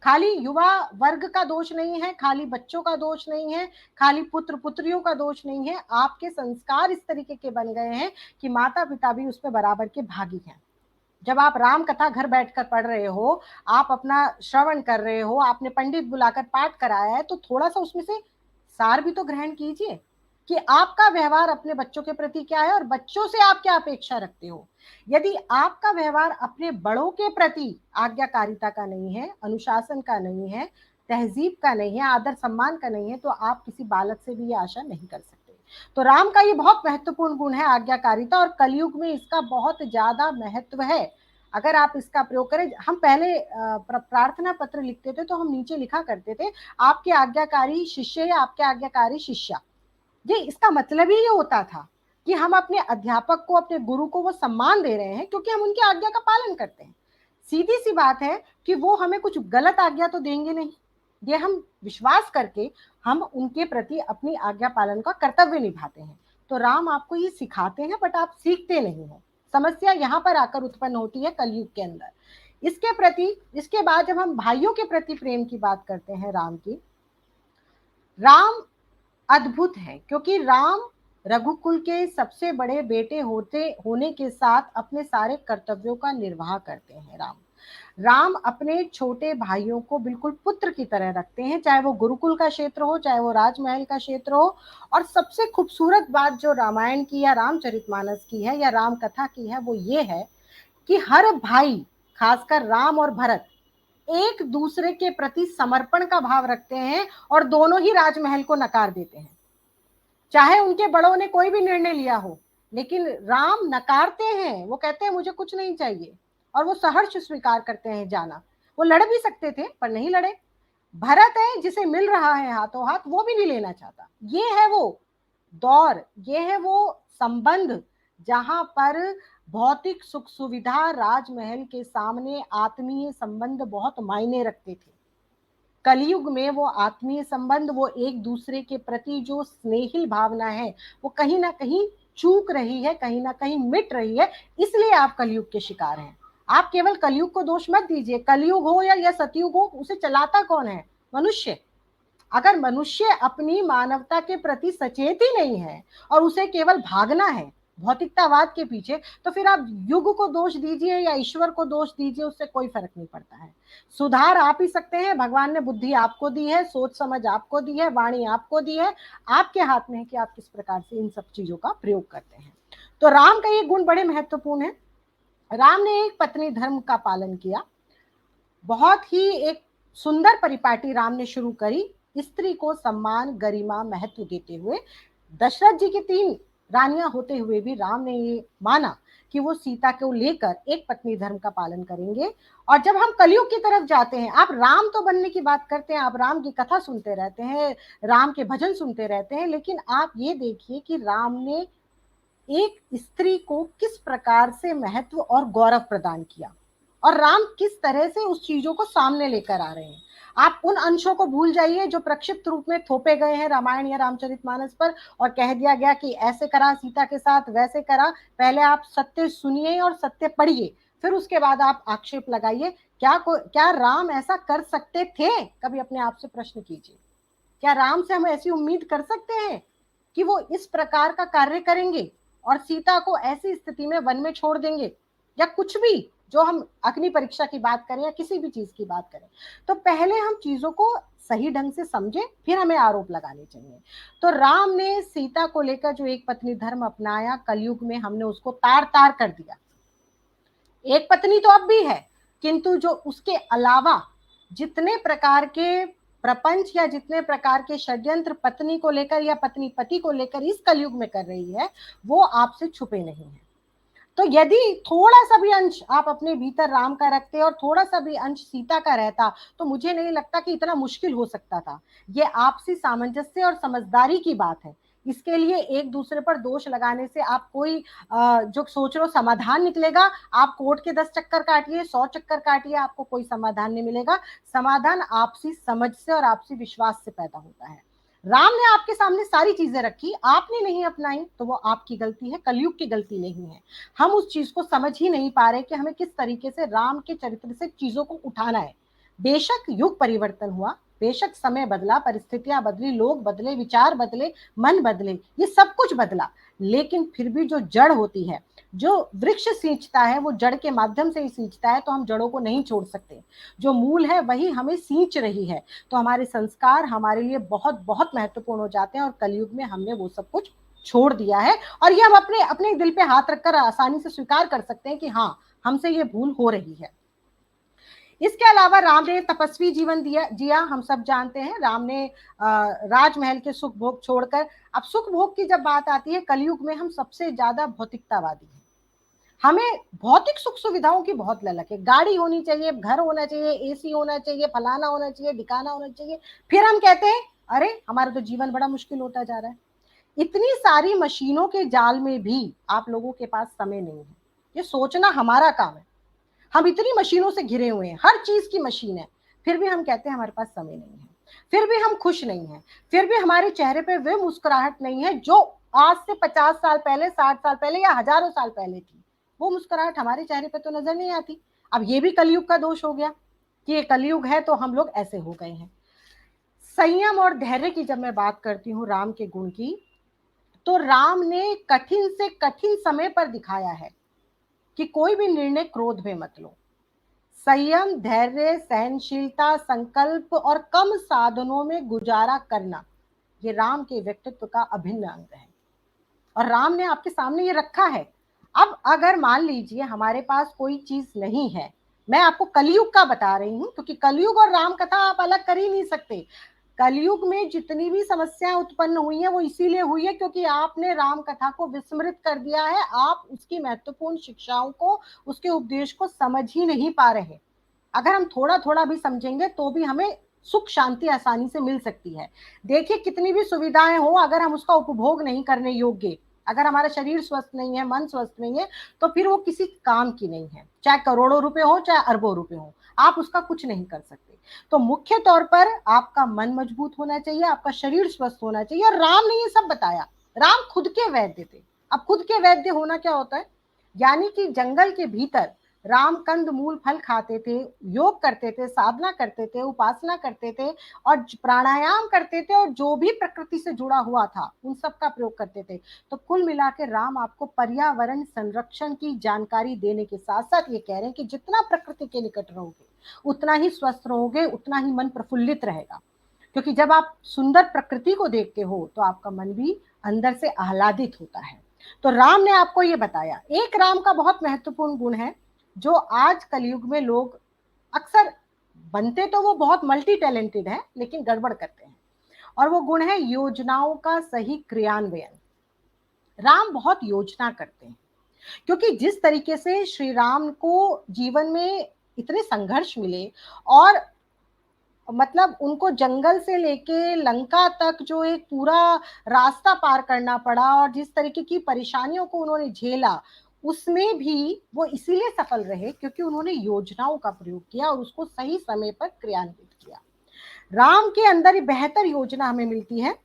खाली युवा वर्ग का दोष नहीं है, खाली बच्चों का दोष नहीं है, खाली पुत्र पुत्रियों का दोष नहीं है। आपके संस्कार इस तरीके के बन गए हैं कि माता पिता भी उसमें बराबर के भागी हैं। जब आप राम कथा घर बैठकर पढ़ रहे हो, आप अपना श्रवण कर रहे हो, आपने पंडित बुलाकर पाठ कराया है, तो थोड़ा सा उसमें से सार भी तो ग्रहण कीजिए कि आपका व्यवहार अपने बच्चों के प्रति क्या है और बच्चों से आप क्या अपेक्षा रखते हो। यदि आपका व्यवहार अपने बड़ों के प्रति आज्ञाकारिता का नहीं है, अनुशासन का नहीं है, तहजीब का नहीं है, आदर सम्मान का नहीं है, तो आप किसी बालक से भी ये आशा नहीं कर सकते। तो राम का ये बहुत महत्वपूर्ण गुण है आज्ञाकारिता, और कलयुग में इसका बहुत ज्यादा महत्व है। अगर आप इसका प्रयोग करें, हम पहले प्रार्थना पत्र लिखते थे तो हम नीचे लिखा करते थे, आपके आज्ञाकारी शिष्य या आपके आज्ञाकारी शिष्या। ये इसका मतलब ही ये होता था कि हम अपने अध्यापक को, अपने गुरु को वो सम्मान दे रहे हैं क्योंकि हम उनकी आज्ञा का पालन करते हैं। सीधी सी बात है कि वो हमें कुछ गलत आज्ञा तो देंगे नहीं, ये हम विश्वास करके हम उनके प्रति अपनी आज्ञा पालन का कर्तव्य निभाते हैं। तो राम आपको ये सिखाते हैं, बट आप सीखते नहीं हो। समस्या यहाँ पर आकर उत्पन्न होती है कलयुग के अंदर। इसके प्रति, इसके बाद जब हम भाइयों के प्रति प्रेम की बात करते हैं राम की, राम अद्भुत है क्योंकि राम रघुकुल के सबसे बड़े बेटे होने के साथ अपने सारे कर्तव्यों का निर्वाह करते हैं। राम अपने छोटे भाइयों को बिल्कुल पुत्र की तरह रखते हैं, चाहे वो गुरुकुल का क्षेत्र हो, चाहे वो राजमहल का क्षेत्र हो। और सबसे खूबसूरत बात जो रामायण की या रामचरितमानस की है या राम कथा की है, वो ये है कि हर भाई, खासकर राम और भरत, एक दूसरे के प्रति समर्पण का भाव रखते हैं और दोनों ही राजमहल को नकार देते हैं। चाहे उनके बड़ों ने कोई भी निर्णय लिया हो, लेकिन राम नकारते हैं, वो कहते हैं मुझे कुछ नहीं चाहिए, और वो सहर्ष स्वीकार करते हैं जाना। वो लड़ भी सकते थे पर नहीं लड़े। भरत है जिसे मिल रहा है हाथों हाथ, वो भी नहीं लेना चाहता। ये है वो दौर, ये है वो संबंध जहां पर भौतिक सुख सुविधा राजमहल के सामने आत्मीय संबंध बहुत मायने रखते थे। कलयुग में वो आत्मीय संबंध, वो एक दूसरे के प्रति जो स्नेहिल भावना है, वो कहीं ना कहीं चूक रही है, कहीं ना कहीं मिट रही है। इसलिए आप कलयुग के शिकार हैं। आप केवल कलयुग को दोष मत दीजिए। कलयुग हो या सतयुग हो, उसे चलाता कौन है? मनुष्य। अगर मनुष्य अपनी मानवता के प्रति सचेत ही नहीं है और उसे केवल भागना है भौतिकतावाद के पीछे, तो फिर आप युग को दोष दीजिए या ईश्वर को दोष दीजिए, उससे कोई फर्क नहीं पड़ता है। सुधार आप ही सकते हैं। भगवान ने बुद्धि आपको दी है, सोच समझ आपको दी है, वाणी आपको दी है। आपके हाथ में है कि आप किस प्रकार से इन सब चीजों का प्रयोग करते हैं। तो राम का ये गुण बड़े महत्वपूर्ण है। राम ने एक पत्नी धर्म का पालन किया। बहुत ही एक सुंदर परिपाटी राम ने शुरू करी, स्त्री को सम्मान, गरिमा, महत्व देते हुए। दशरथ जी की 3 रानियां होते हुए भी राम ने ये माना कि वो सीता को लेकर एक पत्नी धर्म का पालन करेंगे। और जब हम कलयुग की तरफ जाते हैं, आप राम तो बनने की बात करते हैं, आप राम की कथा सुनते रहते हैं, राम के भजन सुनते रहते हैं, लेकिन आप ये देखिए कि राम ने एक स्त्री को किस प्रकार से महत्व और गौरव प्रदान किया और राम किस तरह से उस चीजों को सामने लेकर आ रहे हैं। आप उन अंशों को भूल जाइए जो प्रक्षिप्त रूप में थोपे गए हैं रामायण या रामचरितमानस पर और कह दिया गया कि ऐसे करा सीता के साथ, वैसे करा। पहले आप सत्य सुनिए और सत्य पढ़िए, फिर उसके बाद आप आक्षेप लगाइए। क्या राम ऐसा कर सकते थे? कभी अपने आप से प्रश्न कीजिए। क्या राम से हम ऐसी उम्मीद कर सकते हैं कि वो इस प्रकार का कार्य करेंगे और सीता को ऐसी स्थिति में वन में छोड़ देंगे? या कुछ भी, जो हम अग्नि परीक्षा की बात करें या किसी भी चीज की बात करें, तो पहले हम चीजों को सही ढंग से समझें, फिर हमें आरोप लगाने चाहिए। तो राम ने सीता को लेकर जो एक पत्नी धर्म अपनाया, कलयुग में हमने उसको तार तार कर दिया। एक पत्नी तो अब भी है, किंतु जो उसके अलावा जितने प्रकार के प्रपंच या जितने प्रकार के षड्यंत्र पत्नी को लेकर या पत्नी पति को लेकर इस कलयुग में कर रही है, वो आपसे छुपे नहीं है। तो यदि थोड़ा सा भी अंश आप अपने भीतर राम का रखते और थोड़ा सा भी अंश सीता का रहता, तो मुझे नहीं लगता कि इतना मुश्किल हो सकता था। ये आपसी सामंजस्य और समझदारी की बात है। इसके लिए एक दूसरे पर दोष लगाने से आप कोई जो सोच रहे हो समाधान निकलेगा, आप कोर्ट के 10 चक्कर काटिए, 100 चक्कर काटिए, आपको कोई समाधान नहीं मिलेगा। समाधान आपसी समझ से और आपसी विश्वास से पैदा होता है। राम ने आपके सामने सारी चीजें रखी, आपने नहीं अपनाई, तो वो आपकी गलती है, कलयुग की गलती नहीं है। हम उस चीज को समझ ही नहीं पा रहे कि हमें किस तरीके से राम के चरित्र से चीजों को उठाना है। बेशक युग परिवर्तन हुआ, बेशक समय बदला, परिस्थितियां बदली, लोग बदले, विचार बदले, मन बदले, ये सब कुछ बदला, लेकिन फिर भी जो जड़ होती है, जो वृक्ष सींचता है वो जड़ के माध्यम से ही सींचता है, तो हम जड़ों को नहीं छोड़ सकते। जो मूल है वही हमें सींच रही है, तो हमारे संस्कार हमारे लिए बहुत बहुत महत्वपूर्ण हो जाते हैं, और कलयुग में हमने वो सब कुछ छोड़ दिया है। और ये हम अपने अपने दिल पे हाथ रखकर आसानी से स्वीकार कर सकते हैं कि हाँ, हमसे ये भूल हो रही है। इसके अलावा राम ने तपस्वी जीवन जिया, हम सब जानते हैं। राम ने राजमहल के सुख भोग छोड़कर, अब सुख भोग की जब बात आती है कलयुग में, हम सबसे ज्यादा भौतिकतावादी हैं। हमें भौतिक सुख सुविधाओं की बहुत ललक है, गाड़ी होनी चाहिए, घर होना चाहिए, एसी होना चाहिए, फलाना होना चाहिए, ढिकाना होना चाहिए। फिर हम कहते हैं अरे हमारा तो जीवन बड़ा मुश्किल होता जा रहा है। इतनी सारी मशीनों के जाल में भी आप लोगों के पास समय नहीं है। ये सोचना हमारा काम है। हम इतनी मशीनों से घिरे हुए हैं, हर चीज की मशीन है, फिर भी हम कहते हैं हमारे पास समय नहीं है, फिर भी हम खुश नहीं है, फिर भी हमारे चेहरे पे वे मुस्कुराहट नहीं है जो आज से 50 साल पहले, 60 साल पहले या हजारों साल पहले थी। वो मुस्कुराहट हमारे चेहरे पे तो नजर नहीं आती। अब ये भी कलयुग का दोष हो गया कि ये कलयुग है तो हम लोग ऐसे हो गए हैं। संयम और धैर्य की जब मैं बात करती हूँ राम के गुण की, तो राम ने कठिन से कठिन समय पर दिखाया है कि कोई भी निर्णय क्रोध में मत लो। संयम, धैर्य, सहनशीलता, संकल्प और कम साधनों में गुजारा करना, ये राम के व्यक्तित्व का अभिन्न अंग है, और राम ने आपके सामने ये रखा है। अब अगर मान लीजिए हमारे पास कोई चीज नहीं है, मैं आपको कलयुग का बता रही हूं, क्योंकि कलयुग और राम कथा आप अलग कर ही नहीं सकते। कलयुग में जितनी भी समस्याएं उत्पन्न हुई हैं वो इसीलिए हुई है क्योंकि आपने राम कथा को विस्मृत कर दिया है। आप उसकी महत्वपूर्ण शिक्षाओं को, उसके उपदेश को समझ ही नहीं पा रहे। अगर हम थोड़ा थोड़ा भी समझेंगे तो भी हमें सुख शांति आसानी से मिल सकती है। देखिए कितनी भी सुविधाएं हो, अगर हम उसका उपभोग नहीं करने योग्य, अगर हमारा शरीर स्वस्थ नहीं है, मन स्वस्थ नहीं है, तो फिर वो किसी काम की नहीं है। चाहे करोड़ों रुपए हो, चाहे अरबों रुपए हो, आप उसका कुछ नहीं कर सकते। तो मुख्य तौर पर आपका मन मजबूत होना चाहिए, आपका शरीर स्वस्थ होना चाहिए, और राम ने ये सब बताया। राम खुद के वैद्य थे। अब खुद के वैद्य होना क्या होता है, यानी कि जंगल के भीतर राम कंद मूल फल खाते थे, योग करते थे, साधना करते थे, उपासना करते थे, और प्राणायाम करते थे, और जो भी प्रकृति से जुड़ा हुआ था उन सब का प्रयोग करते थे। तो कुल मिला के राम आपको पर्यावरण संरक्षण की जानकारी देने के साथ साथ ये कह रहे हैं कि जितना प्रकृति के निकट रहोगे उतना ही स्वस्थ रहोगे, उतना ही मन प्रफुल्लित रहेगा। क्योंकि जब आप सुंदर प्रकृति को देखते हो तो आपका मन भी अंदर से आह्लादित होता है। तो राम ने आपको ये बताया। एक राम का बहुत महत्वपूर्ण गुण है जो आज कलयुग में लोग अक्सर बनते तो वो बहुत मल्टी टैलेंटेड है लेकिन गड़बड़ करते हैं, और वो गुण है योजनाओं का सही क्रियान्वयन। राम बहुत योजना करते हैं, क्योंकि जिस तरीके से श्री राम को जीवन में इतने संघर्ष मिले, और मतलब उनको जंगल से लेके लंका तक जो एक पूरा रास्ता पार करना पड़ा, और जिस तरीके की परेशानियों को उन्होंने झेला, उसमें भी वो इसीलिए सफल रहे क्योंकि उन्होंने योजनाओं का प्रयोग किया और उसको सही समय पर क्रियान्वित किया। राम के अंदर बेहतर योजना हमें मिलती है।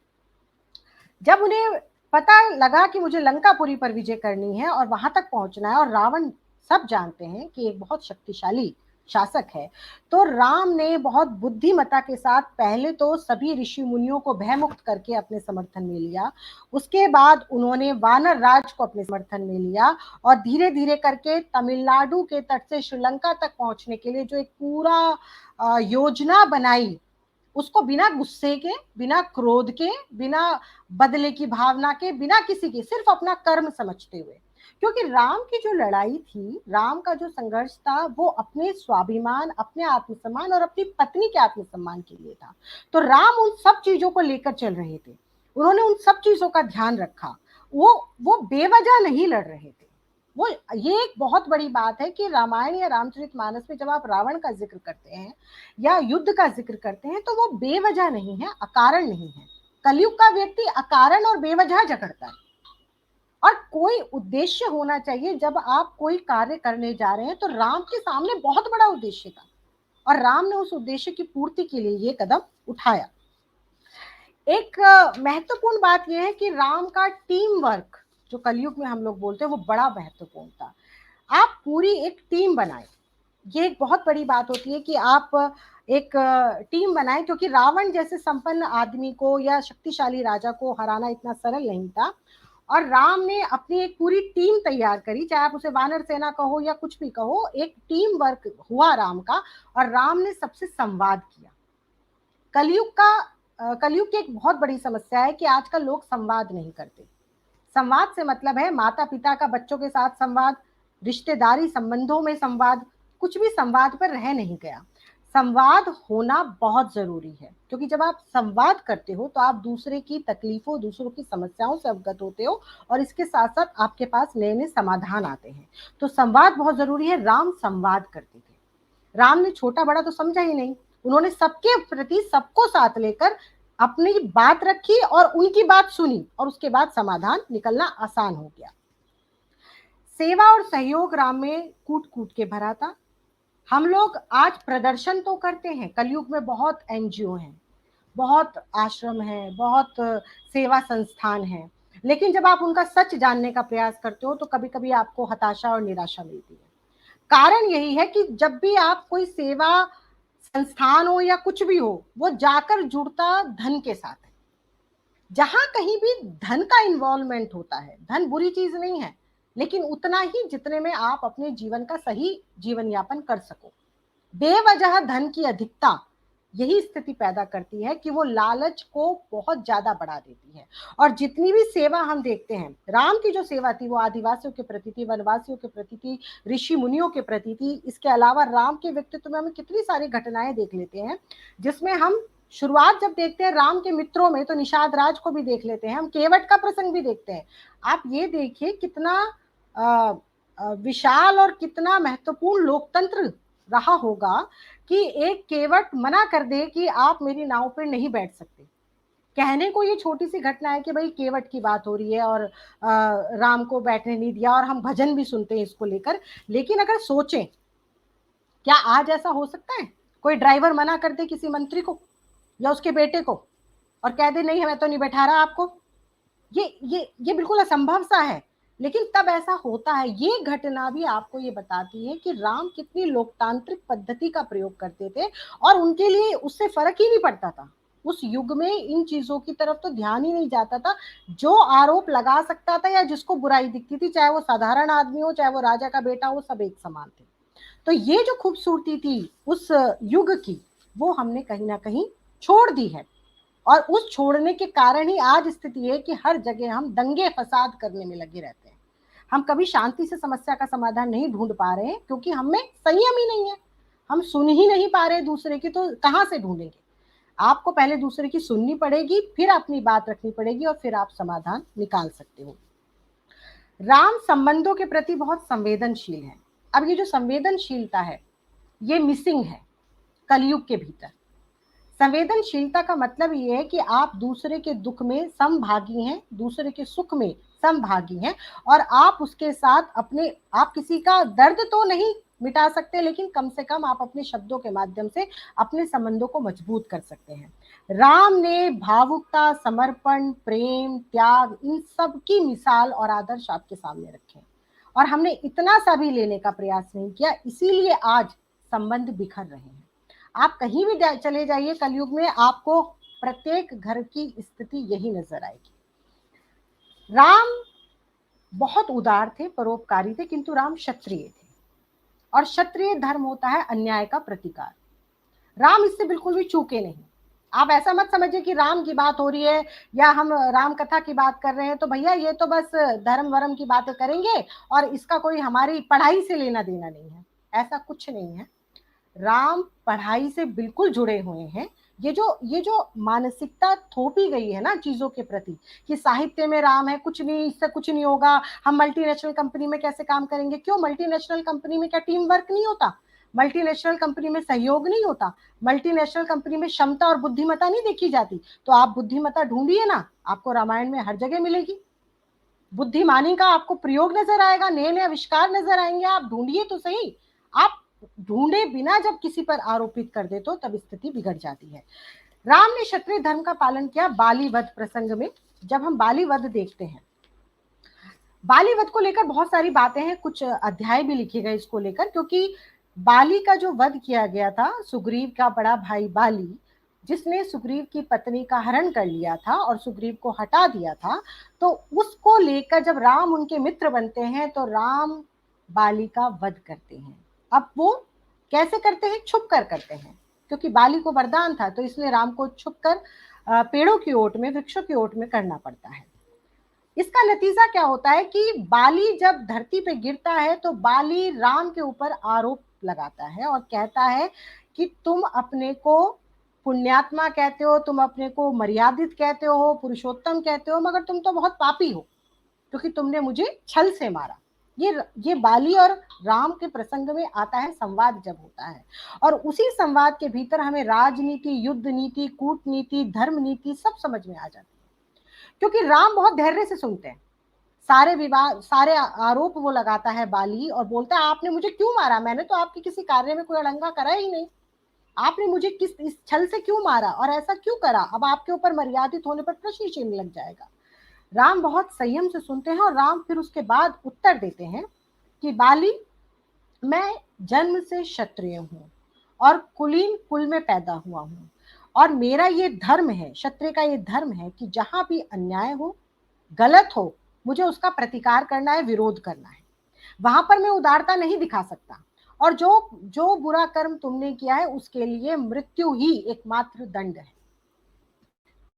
जब उन्हें पता लगा कि मुझे लंकापुरी पर विजय करनी है और वहां तक पहुंचना है, और रावण सब जानते हैं कि एक बहुत शक्तिशाली शासक है, तो राम ने बहुत बुद्धिमता के साथ पहले तो सभी ऋषि मुनियों को भयमुक्त करके अपने समर्थन में लिया। उसके बाद उन्होंने वानर राज को अपने समर्थन में लिया, और धीरे धीरे करके तमिलनाडु के तट से श्रीलंका तक पहुंचने के लिए जो एक पूरा योजना बनाई, उसको बिना गुस्से के, बिना क्रोध के, बिना बदले की भावना के, बिना किसी के, सिर्फ अपना कर्म समझते हुए। क्योंकि राम की जो लड़ाई थी, राम का जो संघर्ष था, वो अपने स्वाभिमान, अपने आत्मसम्मान और अपनी पत्नी के आत्मसम्मान के लिए था। तो राम उन सब चीजों को लेकर चल रहे थे, उन्होंने उन सब चीजों का ध्यान रखा। वो बेवजह नहीं लड़ रहे थे। वो ये एक बहुत बड़ी बात है कि रामायण या रामचरितमानस में जब आप रावण का जिक्र करते हैं या युद्ध का जिक्र करते हैं तो वो बेवजह नहीं है, अकारण नहीं है। कलयुग का व्यक्ति अकारण और बेवजह झगड़ता है, और कोई उद्देश्य होना चाहिए। जब आप कोई कार्य करने जा रहे हैं तो राम के सामने बहुत बड़ा उद्देश्य था, और राम ने उस उद्देश्य की पूर्ति के लिए ये कदम उठाया। एक महत्वपूर्ण बात यह है कि राम का टीम वर्क, जो कलयुग में हम लोग बोलते हैं, वो बड़ा महत्वपूर्ण था। आप पूरी एक टीम बनाए, ये एक बहुत बड़ी बात होती है कि आप एक टीम बनाए, क्योंकि रावण जैसे संपन्न आदमी को या शक्तिशाली राजा को हराना इतना सरल नहीं था। और राम ने अपनी एक पूरी टीम तैयार करी, चाहे आप उसे वानर सेना कहो या कुछ भी कहो, एक टीम वर्क हुआ राम का, और राम ने सबसे संवाद किया। कलयुग की एक बहुत बड़ी समस्या है कि आजकल लोग संवाद नहीं करते। संवाद से मतलब है माता पिता का बच्चों के साथ संवाद, रिश्तेदारी संबंधों में संवाद, कुछ भी संवाद पर रह नहीं गया। संवाद होना बहुत जरूरी है, क्योंकि जब आप संवाद करते हो तो आप दूसरे की तकलीफों, दूसरों की समस्याओं से अवगत होते हो, और इसके साथ साथ आपके पास नए नए समाधान आते हैं। तो संवाद बहुत जरूरी है। राम संवाद करते थे। राम ने छोटा बड़ा तो समझा ही नहीं, उन्होंने सबके प्रति सबको साथ लेकर अपनी बात रखी और उनकी बात सुनी, और उसके बाद समाधान निकलना आसान हो गया। सेवा और सहयोग राम में कूट कूट के भरा था। हम लोग आज प्रदर्शन तो करते हैं, कलयुग में बहुत एनजीओ हैं, बहुत आश्रम हैं, बहुत सेवा संस्थान हैं, लेकिन जब आप उनका सच जानने का प्रयास करते हो तो कभी कभी आपको हताशा और निराशा मिलती है। कारण यही है कि जब भी आप कोई सेवा संस्थान हो या कुछ भी हो, वो जाकर जुड़ता धन के साथ है। जहां कहीं भी धन का इन्वॉल्वमेंट होता है, धन बुरी चीज नहीं है, लेकिन उतना ही जितने में आप अपने जीवन का सही जीवन यापन कर सको। बेवजह धन की अधिकता यही स्थिति पैदा करती है कि वो लालच को बहुत ज्यादा बढ़ा देती है। और जितनी भी सेवा हम देखते हैं, राम की जो सेवा थी वो आदिवासियों के प्रति थी, वनवासियों के प्रति थी, ऋषि मुनियों के प्रति थी। इसके अलावा राम के व्यक्तित्व में हम कितनी सारी घटनाएं देख लेते हैं, जिसमें हम शुरुआत जब देखते हैं राम के मित्रों में तो निषाद राज को भी देख लेते हैं, हम केवट का प्रसंग भी देखते हैं। आप ये देखिए कितना विशाल और कितना महत्वपूर्ण लोकतंत्र रहा होगा कि एक केवट मना कर दे कि आप मेरी नाव पर नहीं बैठ सकते। कहने को ये छोटी सी घटना है कि भाई केवट की बात हो रही है और राम को बैठने नहीं दिया, और हम भजन भी सुनते हैं इसको लेकर। लेकिन अगर सोचें, क्या आज ऐसा हो सकता है कोई ड्राइवर मना कर दे किसी मंत्री को या उसके बेटे को और कह दे नहीं मैं तो नहीं बैठा रहा आपको? ये बिल्कुल असंभव सा है, लेकिन तब ऐसा होता है। ये घटना भी आपको ये बताती है कि राम कितनी लोकतांत्रिक पद्धति का प्रयोग करते थे, और उनके लिए उससे फर्क ही नहीं पड़ता था। उस युग में इन चीजों की तरफ तो ध्यान ही नहीं जाता था। जो आरोप लगा सकता था या जिसको बुराई दिखती थी, चाहे वो साधारण आदमी हो चाहे वो राजा का बेटा हो, सब एक समान थे। तो ये जो खूबसूरती थी उस युग की, वो हमने कहीं ना कहीं छोड़ दी है, और उस छोड़ने के कारण ही आज स्थिति है कि हर जगह हम दंगे फसाद करने में लगे रहते हैं। हम कभी शांति से समस्या का समाधान नहीं ढूंढ पा रहे हैं, क्योंकि हम में संयम ही नहीं है। हम सुन ही नहीं पा रहे दूसरे की, तो कहां से ढूंढेंगे? आपको पहले दूसरे की सुननी पड़ेगी, फिर अपनी बात रखनी पड़ेगी, और फिर आप समाधान निकाल सकते हो। राम संबंधों के प्रति बहुत संवेदनशील है। अब ये जो संवेदनशीलता है ये मिसिंग है कलयुग के भीतर। संवेदनशीलता का मतलब ये है कि आप दूसरे के दुख में समभागी हैं, दूसरे के सुख में समभागी हैं, और आप उसके साथ आप किसी का दर्द तो नहीं मिटा सकते, लेकिन कम से कम आप अपने शब्दों के माध्यम से अपने संबंधों को मजबूत कर सकते हैं। राम ने भावुकता, समर्पण, प्रेम, त्याग, इन सब की मिसाल और आदर्श आपके सामने रखे, और हमने इतना सा भी लेने का प्रयास नहीं किया, इसीलिए आज संबंध बिखर रहे हैं। आप कहीं भी चले जाइए कलयुग में, आपको प्रत्येक घर की स्थिति यही नजर आएगी। राम बहुत उदार थे, परोपकारी थे, किंतु राम क्षत्रिय थे, और क्षत्रिय धर्म होता है अन्याय का प्रतिकार। राम इससे बिल्कुल भी चूके नहीं। आप ऐसा मत समझिए कि राम की बात हो रही है या हम राम कथा की बात कर रहे हैं तो भैया ये तो बस धर्म वरम की बातें करेंगे और इसका कोई हमारी पढ़ाई से लेना देना नहीं है। ऐसा कुछ नहीं है। राम पढ़ाई से बिल्कुल जुड़े हुए हैं, ये जो मानसिकता थोपी गई है ना चीजों के प्रति, कि साहित्य में राम है, कुछ नहीं, इससे कुछ नहीं होगा, हम मल्टीनेशनल कंपनी में कैसे काम करेंगे? क्यों? मल्टीनेशनल कंपनी में क्या टीम वर्क नहीं होता? मल्टीनेशनल कंपनी में सहयोग नहीं होता? मल्टीनेशनल कंपनी में क्षमता और बुद्धिमत्ता नहीं देखी जाती? तो आप बुद्धिमत्ता ढूंढिए ना, आपको रामायण में हर जगह मिलेगी। बुद्धिमानी का आपको प्रयोग नजर आएगा, नए नए आविष्कार नजर आएंगे, आप ढूंढिए तो सही। आप ढूंढे बिना जब किसी पर आरोपित कर दे तो तब स्थिति बिगड़ जाती है। राम ने क्षत्रिय धर्म का पालन किया बाली वध प्रसंग में। जब हम बाली वध देखते हैं, बाली वध को लेकर बहुत सारी बातें हैं, कुछ अध्याय भी लिखे गए इसको लेकर, क्योंकि बाली का जो वध किया गया था, सुग्रीव का बड़ा भाई बाली, जिसने सुग्रीव की पत्नी का हरण कर लिया था और सुग्रीव को हटा दिया था, तो उसको लेकर जब राम उनके मित्र बनते हैं तो राम बाली का वध करते हैं। अब वो कैसे करते हैं? छुप कर करते हैं, क्योंकि बाली को वरदान था, तो इसलिए राम को छुप कर पेड़ों की ओट में, वृक्षों की ओट में करना पड़ता है। इसका नतीजा क्या होता है कि बाली जब धरती पे गिरता है तो बाली राम के ऊपर आरोप लगाता है और कहता है कि तुम अपने को पुण्यात्मा कहते हो, तुम अपने को मर्यादित कहते हो, पुरुषोत्तम कहते हो, मगर तुम तो बहुत पापी हो, क्योंकि तुमने मुझे छल से मारा। ये बाली और राम के प्रसंग में आता है, संवाद जब होता है, और उसी संवाद के भीतर हमें राजनीति, युद्ध नीति, कूटनीति, धर्म नीति सब समझ में आ जाती है, क्योंकि राम बहुत धैर्य से सुनते हैं। सारे विवाद, सारे आरोप वो लगाता है बाली और बोलता है आपने मुझे क्यों मारा? मैंने तो आपके किसी कार्य में कोई अड़ंगा करा ही नहीं, आपने मुझे किस इस छल से क्यों मारा और ऐसा क्यों करा? अब आपके ऊपर मर्यादित होने पर प्रश्न चिन्ह लग जाएगा। राम बहुत संयम से सुनते हैं और राम फिर उसके बाद उत्तर देते हैं कि बाली, मैं जन्म से क्षत्रिय हूँ और कुलीन कुल में पैदा हुआ हूँ, और मेरा ये धर्म है, क्षत्रिय का ये धर्म है कि जहां भी अन्याय हो, गलत हो, मुझे उसका प्रतिकार करना है, विरोध करना है। वहां पर मैं उदारता नहीं दिखा सकता, और जो जो बुरा कर्म तुमने किया है उसके लिए मृत्यु ही एकमात्र दंड है।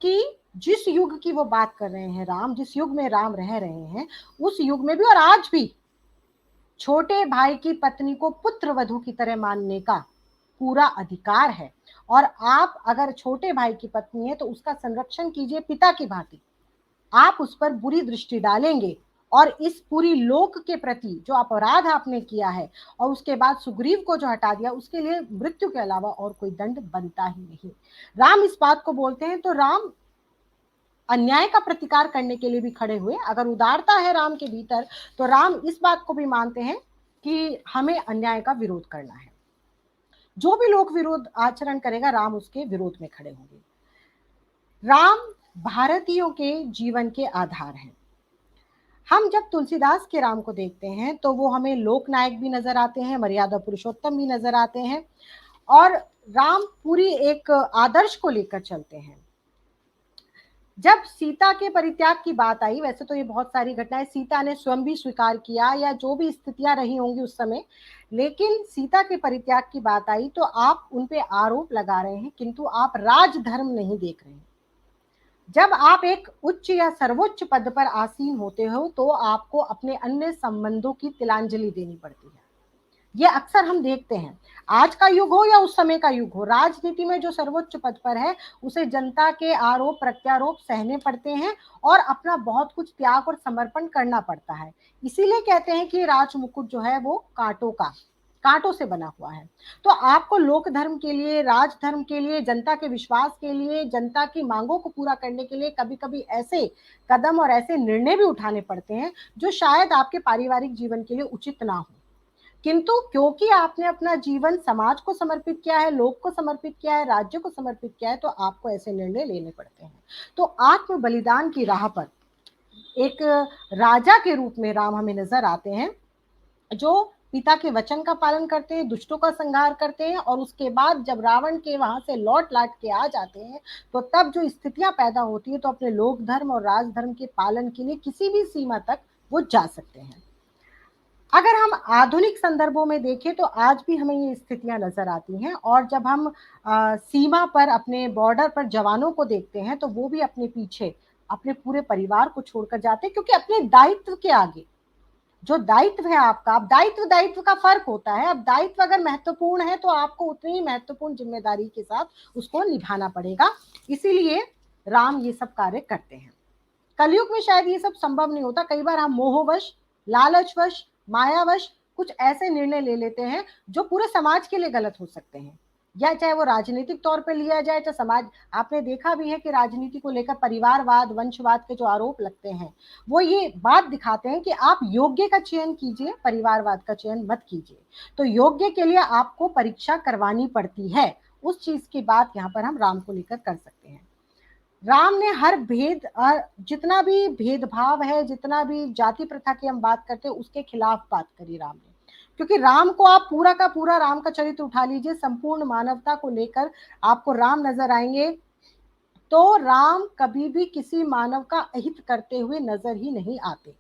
कि जिस युग की वो बात कर रहे हैं राम, जिस युग में राम रह रहे हैं, उस युग में भी और आज भी छोटे भाई की पत्नी को पुत्र वधू की तरह मानने का पूरा अधिकार है। और आप अगर छोटे भाई की पत्नी है तो उसका संरक्षण कीजिए पिता की भांति। आप उस पर बुरी दृष्टि डालेंगे और इस पूरी लोक के प्रति जो अपराध आपने किया है और उसके बाद सुग्रीव को जो हटा दिया, उसके लिए मृत्यु के अलावा और कोई दंड बनता ही नहीं। राम इस बात को बोलते हैं तो राम अन्याय का प्रतिकार करने के लिए भी खड़े हुए। अगर उदारता है राम के भीतर तो राम इस बात को भी मानते हैं कि हमें अन्याय का विरोध करना है। जो भी लोक विरोध आचरण करेगा राम उसके विरोध में खड़े होंगे। राम भारतीयों के जीवन के आधार हैं। हम जब तुलसीदास के राम को देखते हैं तो वो हमें लोकनायक भी नजर आते हैं, मर्यादा पुरुषोत्तम भी नजर आते हैं, और राम पूरी एक आदर्श को लेकर चलते हैं। जब सीता के परित्याग की बात आई, वैसे तो ये बहुत सारी घटनाएं सीता ने स्वयं भी स्वीकार किया या जो भी स्थितियां रही होंगी उस समय, लेकिन सीता के परित्याग की बात आई तो आप उन पे आरोप लगा रहे हैं, किंतु आप राजधर्म नहीं देख रहे हैं। जब आप एक उच्च या सर्वोच्च पद पर आसीन होते हो तो आपको अपने अन्य संबंधों की तिलांजलि देनी पड़ती है। ये अक्सर हम देखते हैं, आज का युग हो या उस समय का युग हो, राजनीति में जो सर्वोच्च पद पर है उसे जनता के आरोप प्रत्यारोप सहने पड़ते हैं और अपना बहुत कुछ त्याग और समर्पण करना पड़ता है। इसीलिए कहते हैं कि राज मुकुट जो है वो कांटों से बना हुआ है। तो आपको लोक धर्म के लिए, राज धर्म के लिए, जनता के विश्वास के लिए, जनता की मांगों को पूरा करने के लिए कभी कभी ऐसे कदम और ऐसे निर्णय भी उठाने पड़ते हैं जो शायद आपके पारिवारिक जीवन के लिए उचित ना हो, किंतु क्योंकि आपने अपना जीवन समाज को समर्पित किया है, लोक को समर्पित किया है, राज्य को समर्पित किया है, तो आपको ऐसे निर्णय लेने पड़ते हैं। तो आत्म बलिदान की राह पर एक राजा के रूप में राम हमें नजर आते हैं, जो पिता के वचन का पालन करते हैं, दुष्टों का संहार करते हैं, और उसके बाद जब रावण के वहां से लौट लाट के आ जाते हैं तो तब जो स्थितियां पैदा होती है तो अपने लोक धर्म और राजधर्म के पालन के लिए किसी भी सीमा तक वो जा सकते हैं। अगर हम आधुनिक संदर्भों में देखें तो आज भी हमें ये स्थितियां नजर आती हैं, और जब हम सीमा पर अपने बॉर्डर पर जवानों को देखते हैं तो वो भी अपने पीछे अपने पूरे परिवार को छोड़कर जाते हैं, क्योंकि अपने दायित्व के आगे जो दायित्व है आपका, अब दायित्व दायित्व का फर्क होता है। अब दायित्व अगर महत्वपूर्ण है तो आपको उतनी ही महत्वपूर्ण जिम्मेदारी के साथ उसको निभाना पड़ेगा, इसीलिए राम ये सब कार्य करते हैं। कलयुग में शायद ये सब संभव नहीं होता। कई बार हम मोहवश, लालचवश, मायावश कुछ ऐसे निर्णय ले लेते हैं जो पूरे समाज के लिए गलत हो सकते हैं, या चाहे वो राजनीतिक तौर पे लिया जाए, चाहे समाज। आपने देखा भी है कि राजनीति को लेकर परिवारवाद, वंशवाद के जो आरोप लगते हैं, वो ये बात दिखाते हैं कि आप योग्य का चयन कीजिए, परिवारवाद का चयन मत कीजिए। तो योग्य के लिए आपको परीक्षा करवानी पड़ती है, उस चीज की बात यहाँ पर हम राम को लेकर कर सकते हैं। राम ने हर भेद, जितना भी भेदभाव है, जितना भी जाति प्रथा की हम बात करते हैं, उसके खिलाफ बात करी राम ने। क्योंकि राम को आप पूरा का पूरा राम का चरित्र उठा लीजिए, संपूर्ण मानवता को लेकर आपको राम नजर आएंगे, तो राम कभी भी किसी मानव का अहित करते हुए नजर ही नहीं आते।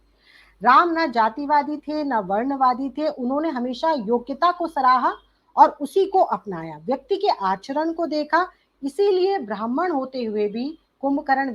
राम ना जातिवादी थे, ना वर्णवादी थे, उन्होंने हमेशा योग्यता को सराहा और उसी को अपनाया, व्यक्ति के आचरण को देखा। इसीलिए ब्राह्मण होते हुए भी कुंभकर्ण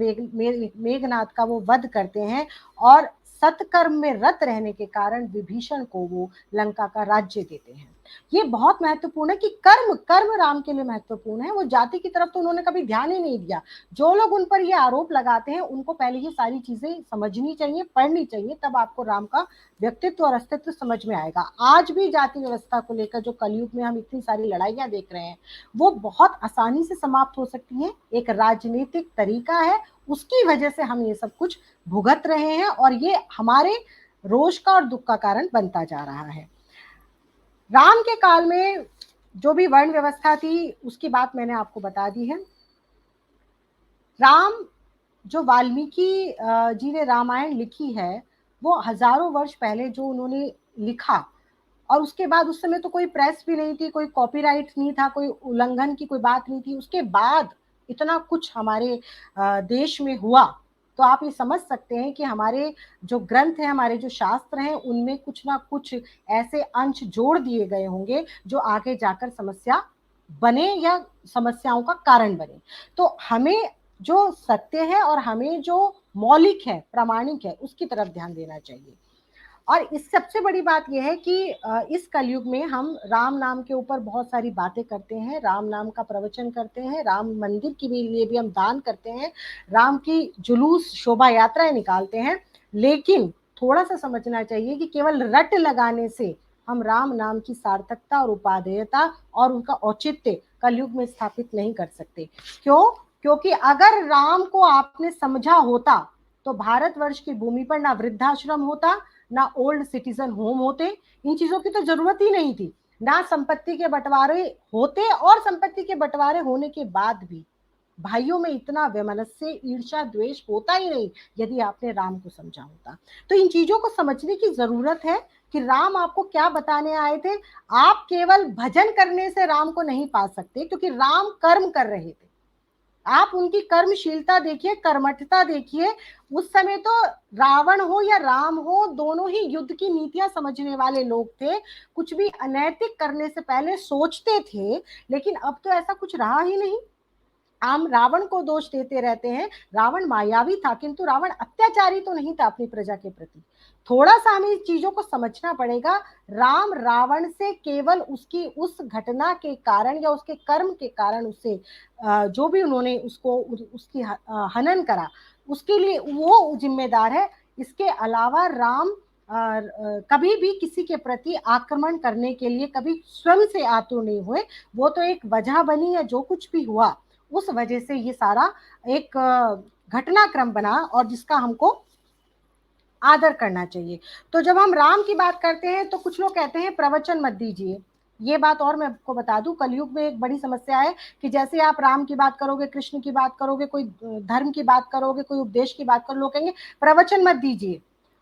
मेघनाथ का वो वध करते हैं, और सत्कर्म में रत रहने के कारण विभीषण को वो लंका का राज्य देते हैं। ये बहुत महत्वपूर्ण है कि कर्म कर्म राम के लिए महत्वपूर्ण है। वो जाति की तरफ तो उन्होंने कभी ध्यान ही नहीं दिया। जो लोग उन पर ये आरोप लगाते हैं, उनको पहले ये सारी चीजें समझनी चाहिए, पढ़नी चाहिए, तब आपको राम का व्यक्तित्व और अस्तित्व समझ में आएगा। आज भी जाति व्यवस्था को लेकर जो कलयुग में हम इतनी सारी लड़ाइयां देख रहे हैं, वो बहुत आसानी से समाप्त हो सकती हैं। एक राजनीतिक तरीका है, उसकी वजह से हम ये सब कुछ भुगत रहे हैं, और ये हमारे रोष का और दुख का कारण बनता जा रहा है। राम के काल में जो भी वर्ण व्यवस्था थी, उसकी बात मैंने आपको बता दी है। राम, जो वाल्मीकि जी ने रामायण लिखी है, वो हजारों वर्ष पहले जो उन्होंने लिखा, और उसके बाद उस समय तो कोई प्रेस भी नहीं थी, कोई कॉपीराइट नहीं था, कोई उल्लंघन की कोई बात नहीं थी। उसके बाद इतना कुछ हमारे देश में हुआ, तो आप ये समझ सकते हैं कि हमारे जो ग्रंथ हैं, हमारे जो शास्त्र हैं, उनमें कुछ ना कुछ ऐसे अंश जोड़ दिए गए होंगे जो आगे जाकर समस्या बने या समस्याओं का कारण बने। तो हमें जो सत्य है और हमें जो मौलिक है, प्रामाणिक है, उसकी तरफ ध्यान देना चाहिए। और इस सबसे बड़ी बात यह है कि इस कलयुग में हम राम नाम के ऊपर बहुत सारी बातें करते हैं, राम नाम का प्रवचन करते हैं, राम मंदिर के लिए भी हम दान करते हैं, राम की जुलूस शोभा यात्राएं निकालते हैं। लेकिन थोड़ा सा समझना चाहिए कि केवल रट लगाने से हम राम नाम की सार्थकता और उपादेयता और उनका औचित्य कलयुग में स्थापित नहीं कर सकते। क्यों? क्योंकि अगर राम को आपने समझा होता तो भारतवर्ष की भूमि पर ना वृद्धाश्रम होता, ना ओल्ड सिटीजन होम होते, इन चीजों की तो जरूरत ही नहीं थी, ना संपत्ति के बंटवारे होते, और संपत्ति के बंटवारे होने के बाद भी भाइयों में इतना वैमनस्य, ईर्ष्या, द्वेष होता ही नहीं यदि आपने राम को समझा होता। तो इन चीजों को समझने की जरूरत है कि राम आपको क्या बताने आए थे। आप केवल भजन करने से राम को नहीं पा सकते, क्योंकि राम कर्म कर रहे थे। आप उनकी कर्मशीलता देखिए, कर्मठता देखिए। उस समय तो रावण हो या राम हो, दोनों ही युद्ध की नीतियां समझने वाले लोग थे, कुछ भी अनैतिक करने से पहले सोचते थे। लेकिन अब तो ऐसा कुछ रहा ही नहीं। हम रावण को दोष देते रहते हैं। रावण मायावी था, किंतु रावण अत्याचारी तो नहीं था अपनी प्रजा के प्रति। थोड़ा सा हमें चीजों को समझना पड़ेगा। राम रावण से केवल उसकी उस घटना के कारण या उसके कर्म के कारण उसे जो भी उन्होंने उसको उसकी हनन करा, उसके लिए वो जिम्मेदार है। इसके अलावा राम कभी भी किसी के प्रति आक्रमण करने के लिए कभी स्वयं से आतुर नहीं हुए। वो तो एक वजह बनी, या जो कुछ भी हुआ उस वजह से ये सारा एक घटनाक्रम बना, और जिसका हमको आदर करना चाहिए। तो जब हम राम की बात करते हैं तो कुछ लोग कहते हैं प्रवचन मत दीजिए। ये बात और मैं आपको बता दूं, कलयुग में एक बड़ी समस्या है कि जैसे आप राम की बात करोगे, कृष्ण की बात करोगे, कोई धर्म की बात करोगे, कोई उपदेश की बात करोगे, लोग कहेंगे प्रवचन मत दीजिए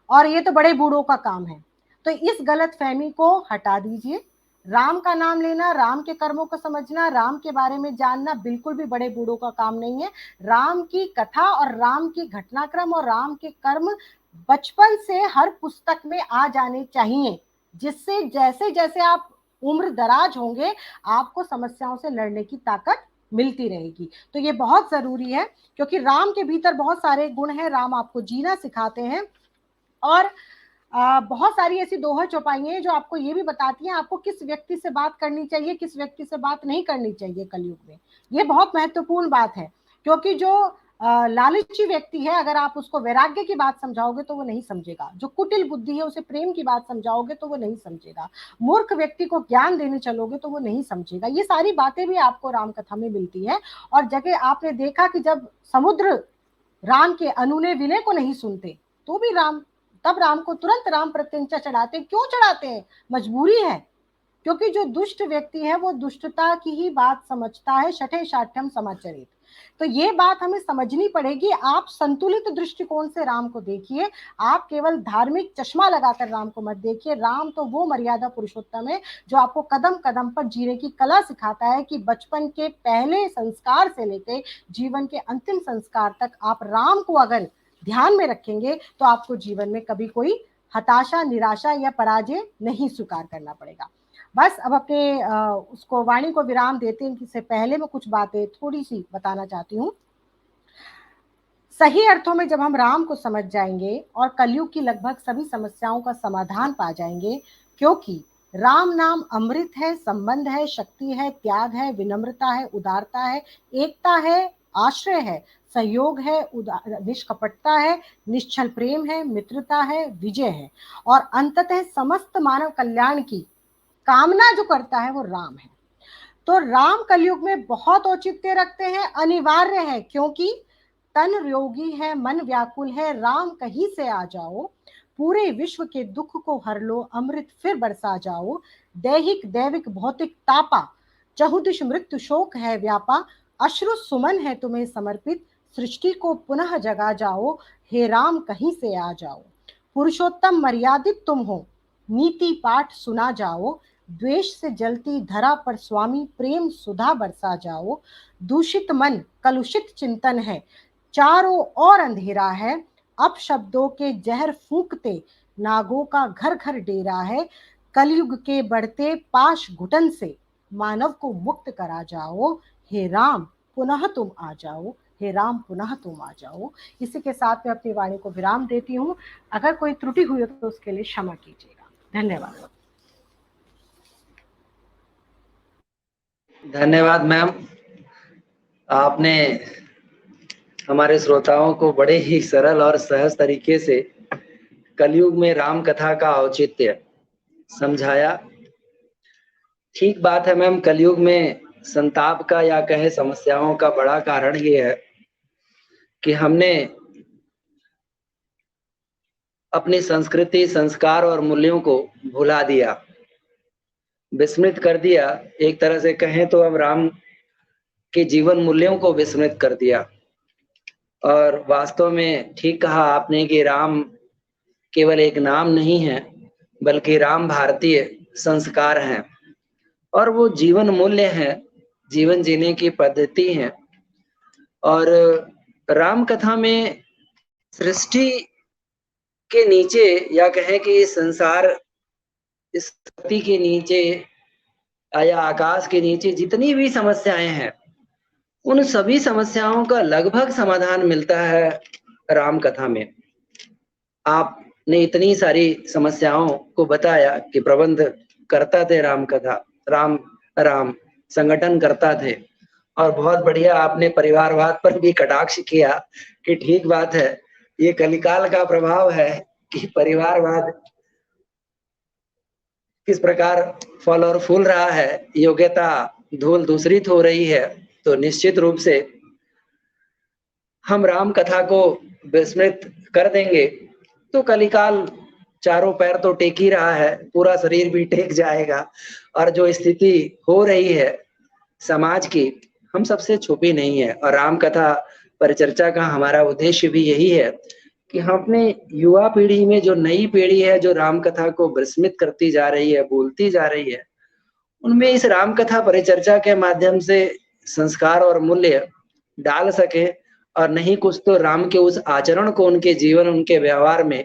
और ये तो बड़े बूढ़ों का काम है। तो इस गलत फहमी को हटा दीजिए। राम का नाम लेना, राम के कर्मों को समझना, राम के बारे में जानना बिल्कुल भी बड़े बूढ़ों का काम नहीं है। राम की कथा और राम की घटनाक्रम और राम के कर्म बचपन से हर पुस्तक में आ जाने चाहिए, जिससे जैसे जैसे आप उम्र दराज होंगे, आपको समस्याओं से लड़ने की ताकत मिलती रहेगी। तो ये बहुत जरूरी है, क्योंकि राम के भीतर बहुत सारे गुण हैं। राम आपको जीना सिखाते हैं, और बहुत सारी ऐसी दोहा चौपाई हैं जो आपको ये भी बताती हैं आपको किस व्यक्ति से बात करनी चाहिए, किस व्यक्ति से बात नहीं करनी चाहिए कलयुग में। ये बहुत महत्वपूर्ण बात है, क्योंकि जो लालची व्यक्ति है, अगर आप उसको वैराग्य की बात समझाओगे तो वो नहीं समझेगा। जो कुटिल बुद्धि है उसे प्रेम की बात समझाओगे तो वो नहीं समझेगा। मूर्ख व्यक्ति को ज्ञान देने चलोगे तो वो नहीं समझेगा। ये सारी बातें भी आपको राम कथा में मिलती है। और जगह आपने देखा कि जब समुद्र राम के अनुनय विनय को नहीं सुनते तो भी राम को तुरंत राम प्रत्यंचा चढ़ाते। क्यों चढ़ाते हैं? मजबूरी है, क्योंकि जो दुष्ट व्यक्ति है वो दुष्टता की ही बात समझता है। शठे शाठ्यम समाचरित। तो ये बात हमें समझनी पड़ेगी। आप संतुलित दृष्टिकोण से राम को देखिए, आप केवल धार्मिक चश्मा लगाकर राम को मत देखिए। राम तो वो मर्यादा पुरुषोत्तम है जो आपको कदम कदम पर जीने की कला सिखाता है, कि बचपन के पहले संस्कार से लेकर जीवन के अंतिम संस्कार तक आप राम को अगर ध्यान में रखेंगे तो आपको जीवन में कभी कोई हताशा, निराशा या पराजय नहीं स्वीकार करना पड़ेगा। बस अब अपने उसको वाणी को विराम देते हैं, इससे पहले मैं कुछ बातें थोड़ी सी बताना चाहती हूँ। सही अर्थों में जब हम राम को समझ जाएंगे और कलयुग की लगभग सभी समस्याओं का समाधान पा जाएंगे, क्योंकि राम नाम अमृत है, संबंध है, शक्ति है, त्याग है, विनम्रता है, उदारता है, एकता है, आश्रय है, सहयोग है, निष्कपटता है, निश्चल प्रेम है, मित्रता है, विजय है, और अंततः समस्त मानव कल्याण की कामना जो करता है वो राम है। तो राम कलयुग में बहुत औचित्य रखते हैं, अनिवार्य है, क्योंकि तन रोगी है, मन व्याकुल है, राम कहीं से आ जाओ, पूरे विश्व के दुख को हर लो, अमृत फिर बरसा जाओ, दैहिक दैविक भौतिक तापा, चहुदिश मृत्यु शोक है व्यापा, अश्रु सुमन है तुम्हें समर्पित, सृष्टि को पुनः जगा जाओ, हे राम कहीं से आ जाओ। पुरुषोत्तम मर्यादित तुम हो, नीति पाठ सुना जाओ, द्वेष से जलती धरा पर स्वामी प्रेम सुधा बरसा जाओ, दूषित मन कलुषित चिंतन है, चारों ओर अंधेरा है, अपशब्दों के जहर फूंकते नागों का घर घर डेरा है, कलयुग के बढ़ते पाश घुटन से मानव को मुक्त करा जाओ, हे राम पुनः तुम आ जाओ, हे राम पुनः तुम आ जाओ। इसी के साथ मैं अपनी वाणी को विराम देती हूँ। अगर कोई त्रुटि हुई हो तो उसके लिए क्षमा कीजिएगा। धन्यवाद। धन्यवाद मैम, आपने हमारे श्रोताओं को बड़े ही सरल और सहज तरीके से कलयुग में राम कथा का औचित्य समझाया। ठीक बात है मैम, कलयुग में संताप का या कहे समस्याओं का बड़ा कारण ये है कि हमने अपनी संस्कृति, संस्कार और मूल्यों को भुला दिया, विस्मृत कर दिया। एक तरह से कहें तो हम राम के जीवन मूल्यों को विस्मृत कर दिया। और वास्तव में ठीक कहा आपने कि राम केवल एक नाम नहीं है, बल्कि राम भारतीय संस्कार हैं और वो जीवन मूल्य हैं, जीवन जीने की पद्धति है। और राम कथा में सृष्टि के नीचे या कहें कि संसार, इस धरती के नीचे या आकाश के नीचे जितनी भी समस्याएं हैं, उन सभी समस्याओं का लगभग समाधान मिलता है राम कथा में। आपने इतनी सारी समस्याओं को बताया कि प्रबंध करता थे राम कथा, राम राम संगठन करता थे, और बहुत बढ़िया आपने परिवारवाद पर भी कटाक्ष किया कि ठीक बात है, ये कलिकाल का प्रभाव है कि परिवारवाद किस प्रकार फल और फूल रहा है, योग्यता धूल दूसरित हो रही है। तो निश्चित रूप से हम राम कथा को विस्मृत कर देंगे तो कलिकाल चारों पैर तो टेक ही रहा है, पूरा शरीर भी टेक जाएगा, और जो स्थिति हो रही है समाज की हम सबसे छुपी नहीं है। और राम कथा परिचर्चा का हमारा उद्देश्य भी यही है कि हम अपने युवा पीढ़ी में, जो नई पीढ़ी है जो राम कथा को विस्मृत करती जा रही है, भूलती जा रही है, उनमें इस राम कथा परिचर्चा के माध्यम से संस्कार और मूल्य डाल सके, और नहीं कुछ तो राम के उस आचरण को उनके जीवन, उनके व्यवहार में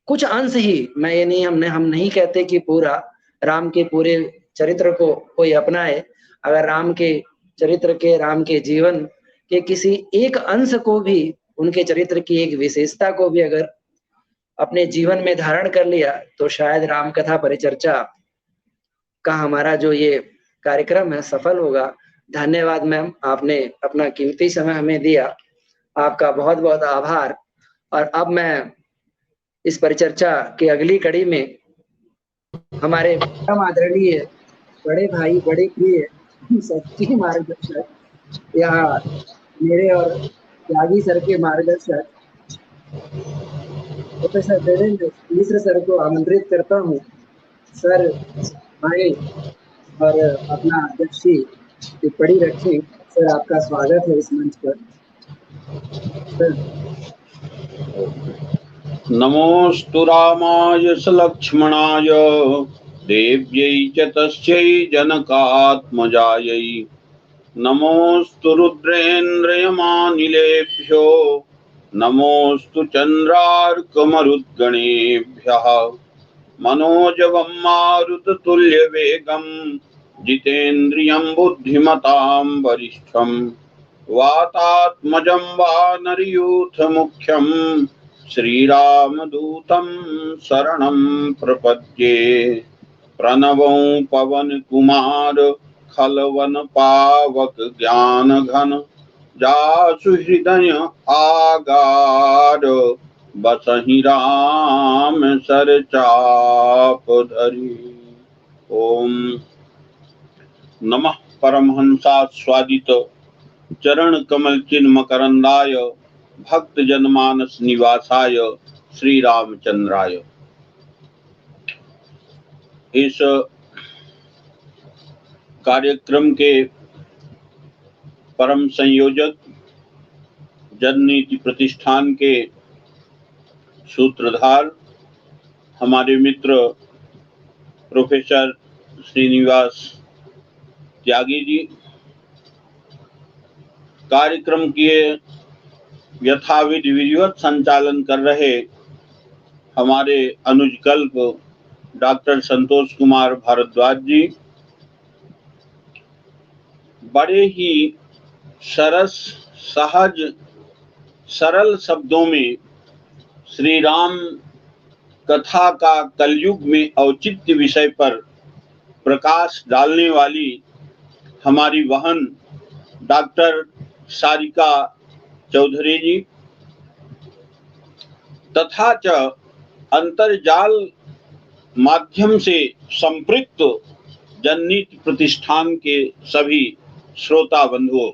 कुछ अंश ही, मैं ये नहीं, हम नहीं कहते कि पूरा राम के पूरे चरित्र को कोई अपनाए। अगर राम के चरित्र के, राम के जीवन के किसी एक अंश को भी, उनके चरित्र की एक विशेषता को भी अगर अपने जीवन में धारण कर लिया तो शायद राम कथा परिचर्चा का हमारा जो ये कार्यक्रम है सफल होगा। धन्यवाद मैम, आपने अपना कीमती समय हमें दिया, आपका बहुत बहुत आभार। और अब मैं इस परिचर्चा के अगली कड़ी में हमारे परम आदरणीय बड़े भाई, बड़े प्रिय, सबके मार्गदर्शक, यहाँ मेरे और त्यागी सर के मार्गदर्शक प्रोफेसर देवेंद्र मिश्र सर को आमंत्रित करता हूँ। सर आए और अपना अध्यक्षीय टिप्पणी रखें। सर, आपका स्वागत है इस मंच पर। सर। नमोस्तु रामाय सलक्ष्मणाय देव्यै च तस्यै जनकात्मजायै नमोस्तु रुद्रेन्द्रयमानिलेभ्यो नमोस्तु चन्द्रार्कमरुद्गणेभ्यः मनोजवं मारुततुल्यवेगं जितेन्द्रियं बुद्धिमतां वरिष्ठं वातात्मजं वानरयूथमुख्यं श्रीरामदूतं शरणं प्रपद्ये प्रणवं पवनकुमार खलवन पावक ज्ञान घन जासु हृदय आगार बसहि राम सर चाप धरि। ओम नमः परमहंसास्वादित चरण कमल चिन्ह मकरंदाय भक्त जनमानस निवासाय श्री रामचंद्राय। इस कार्यक्रम के परम संयोजक, जननीति प्रतिष्ठान के सूत्रधार, हमारे मित्र प्रोफेसर श्रीनिवास त्यागी जी, कार्यक्रम के यथाविधि विधिवत संचालन कर रहे हमारे अनुज कल्प डॉक्टर संतोष कुमार भारद्वाज जी, बड़े ही सरस सहज सरल शब्दों में श्री राम कथा का कलयुग में औचित्य विषय पर प्रकाश डालने वाली हमारी बहन डॉक्टर सारिका चौधरी जी तथा च अंतर्जाल माध्यम से संपृक्त जननीति प्रतिष्ठान के सभी श्रोता बंधुओं।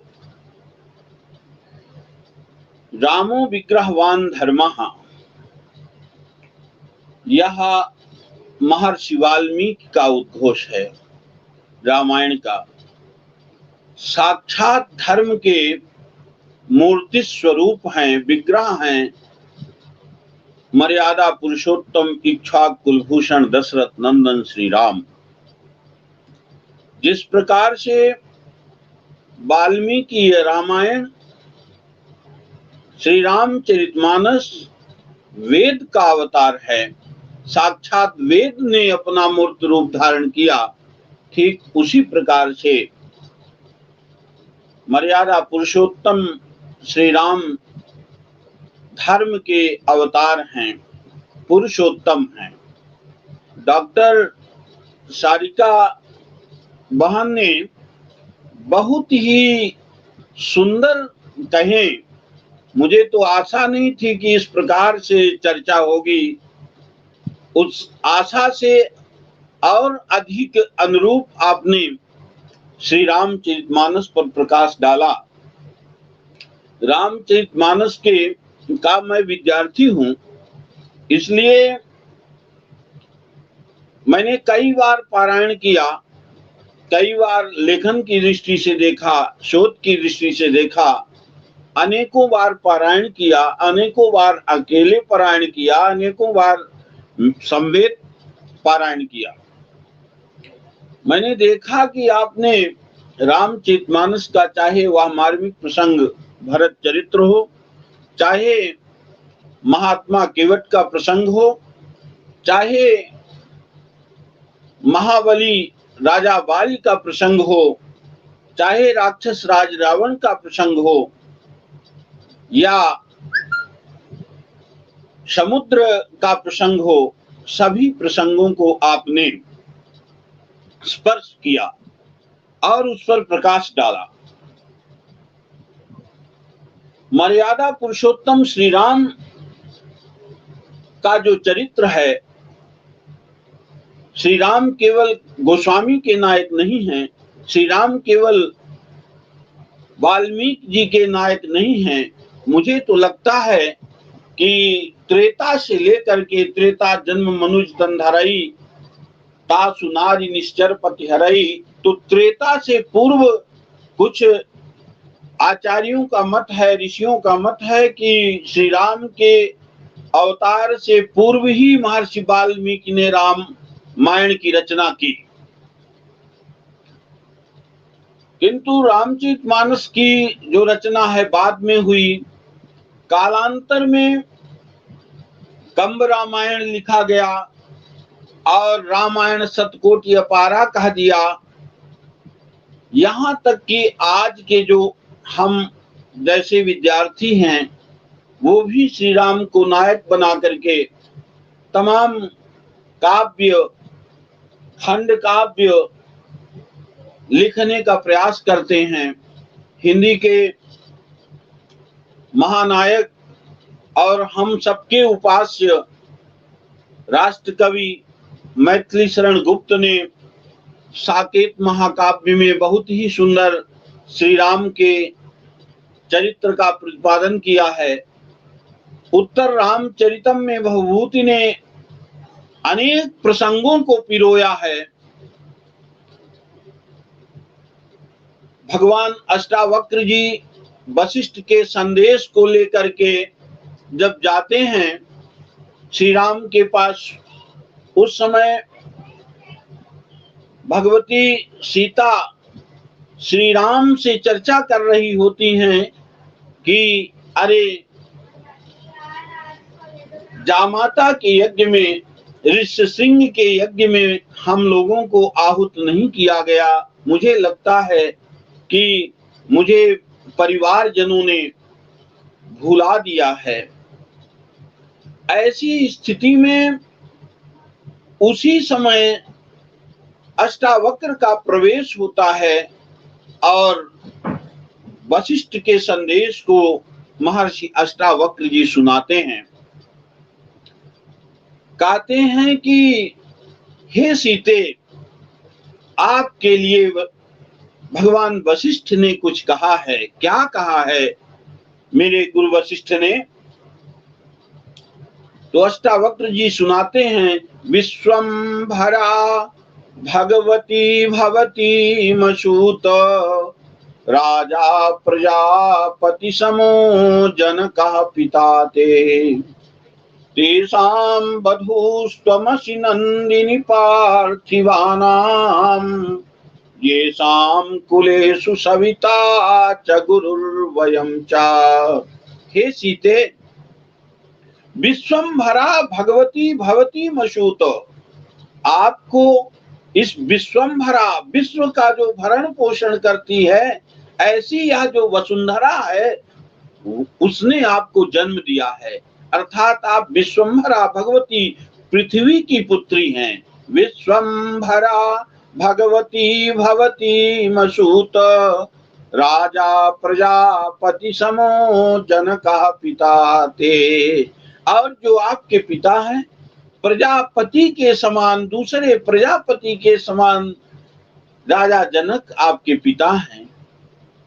रामो विग्रहवान धर्मः, यह महर्षि वाल्मीकि का उद्घोष है। रामायण का साक्षात धर्म के मूर्ति स्वरूप हैं, विग्रह हैं मर्यादा पुरुषोत्तम इक्ष्वाकु कुलभूषण दशरथ नंदन श्री राम। जिस प्रकार से वाल्मीकि रामायण श्री रामचरितमानस वेद का अवतार है, साक्षात वेद ने अपना मूर्त रूप धारण किया, ठीक उसी प्रकार से मर्यादा पुरुषोत्तम श्री राम धर्म के अवतार हैं, पुरुषोत्तम हैं। डॉक्टर सारिका बहन ने बहुत ही सुंदर कहें, मुझे तो आशा नहीं थी कि इस प्रकार से चर्चा होगी, उस आशा से और अधिक अनुरूप आपने श्री रामचरितमानस पर प्रकाश डाला। रामचरितमानस का मैं विद्यार्थी हूं, इसलिए मैंने कई बार पारायण किया, कई बार लेखन की दृष्टि से देखा, शोध की दृष्टि से देखा, अनेकों बार पारायण किया, अनेकों बार अकेले पारायण किया, अनेकों बार समवेत पारायण किया। मैंने देखा कि आपने रामचरितमानस का, चाहे वह मार्मिक प्रसंग भरत चरित्र हो, चाहे महात्मा केवट का प्रसंग हो, चाहे महाबली राजा बाली का प्रसंग हो, चाहे राक्षस राज रावण का प्रसंग हो, या समुद्र का प्रसंग हो, सभी प्रसंगों को आपने स्पर्श किया और उस पर प्रकाश डाला। मर्यादा पुरुषोत्तम श्री राम का जो चरित्र है, श्री राम केवल गोस्वामी के नायक नहीं हैं, श्री राम केवल वाल्मीकि जी के नायक नहीं हैं। मुझे तो लगता है कि त्रेता से लेकर के त्रेता जन्म मनुज तन धरई तासु नारी निश्चर पति हरई, तो त्रेता से पूर्व कुछ आचार्यों का मत है, ऋषियों का मत है कि श्री राम के अवतार से पूर्व ही महर्षि वाल्मीकि ने रामायण की रचना की। किंतु रामचरितमानस की जो रचना है बाद में हुई। कालांतर में कंब रामायण लिखा गया और रामायण शतकोटि अपारा कह दिया। यहाँ तक कि आज के जो हम जैसे विद्यार्थी हैं वो भी श्री राम को नायक बना करके तमाम काव्य, खंड काव्य लिखने का प्रयास करते हैं। हिंदी के महानायक और हम सबके उपास्य राष्ट्र कवि मैथिली शरण गुप्त ने साकेत महाकाव्य में बहुत ही सुंदर श्री राम के चरित्र का प्रतिपादन किया है। उत्तर रामचरितम में भवभूति ने अनेक प्रसंगों को पिरोया है। भगवान अष्टावक्र जी वशिष्ठ के संदेश को लेकर के जब जाते हैं श्री राम के पास, उस समय भगवती सीता श्री राम से चर्चा कर रही होती हैं कि अरे जामाता के यज्ञ में, ऋष्यशृंग के यज्ञ में हम लोगों को आहूत नहीं किया गया। मुझे लगता है कि मुझे परिवारजनों ने भुला दिया है। ऐसी स्थिति में उसी समय अष्टावक्र का प्रवेश होता है और वशिष्ठ के संदेश को महर्षि अष्टावक्र जी सुनाते हैं। कहते हैं कि हे सीते, आपके लिए भगवान वशिष्ठ ने कुछ कहा है। क्या कहा है मेरे गुरु वशिष्ठ ने? तो अष्टावक्र जी सुनाते हैं, विश्वम्भरा भगवती भवती मसूत राजा प्रजापति समो जनकः पिता ते तेषां बधूस्त्वमसि नन्दिनी पार्थिवानां येषां कुलेषु सविता च गुरुर्वयं च। हे सीते, विश्वम्भरा भगवती भवती मसूत, आपको इस विश्वम्भरा, विश्व का जो भरण पोषण करती है, ऐसी यह जो वसुंधरा है उसने आपको जन्म दिया है। अर्थात आप विश्वम्भरा भगवती पृथ्वी की पुत्री हैं। विश्वम्भरा भगवती भवती मसूत राजा प्रजापति समो जनकः पिता ते। और जो आपके पिता हैं प्रजापति के समान, दूसरे प्रजापति के समान राजा जनक आपके पिता हैं।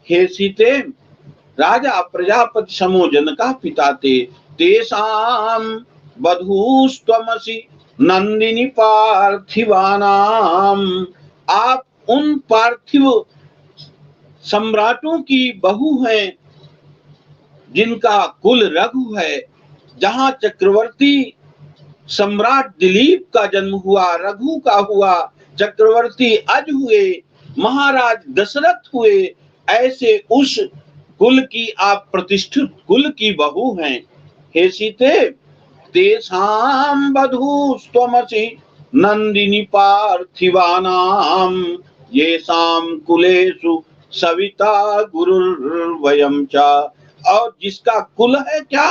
हे सीते, राजा प्रजापति समो जनकः पिता ते तेषां बधूस्त्वमसि नंदिनी पार्थिवानां। आप उन पार्थिव सम्राटों की बहू हैं जिनका कुल रघु है। जहां चक्रवर्ती सम्राट दिलीप का जन्म हुआ, रघु का हुआ, चक्रवर्ती अज हुए, महाराज दशरथ हुए, ऐसे उस कुल की आप प्रतिष्ठित कुल की बहू हैं। हे सीते, तेषां बधूस्त्वमसि नंदिनी पार्थिवानां येषां कुलेषु सविता गुरुर्वयं च। और जिसका कुल है क्या?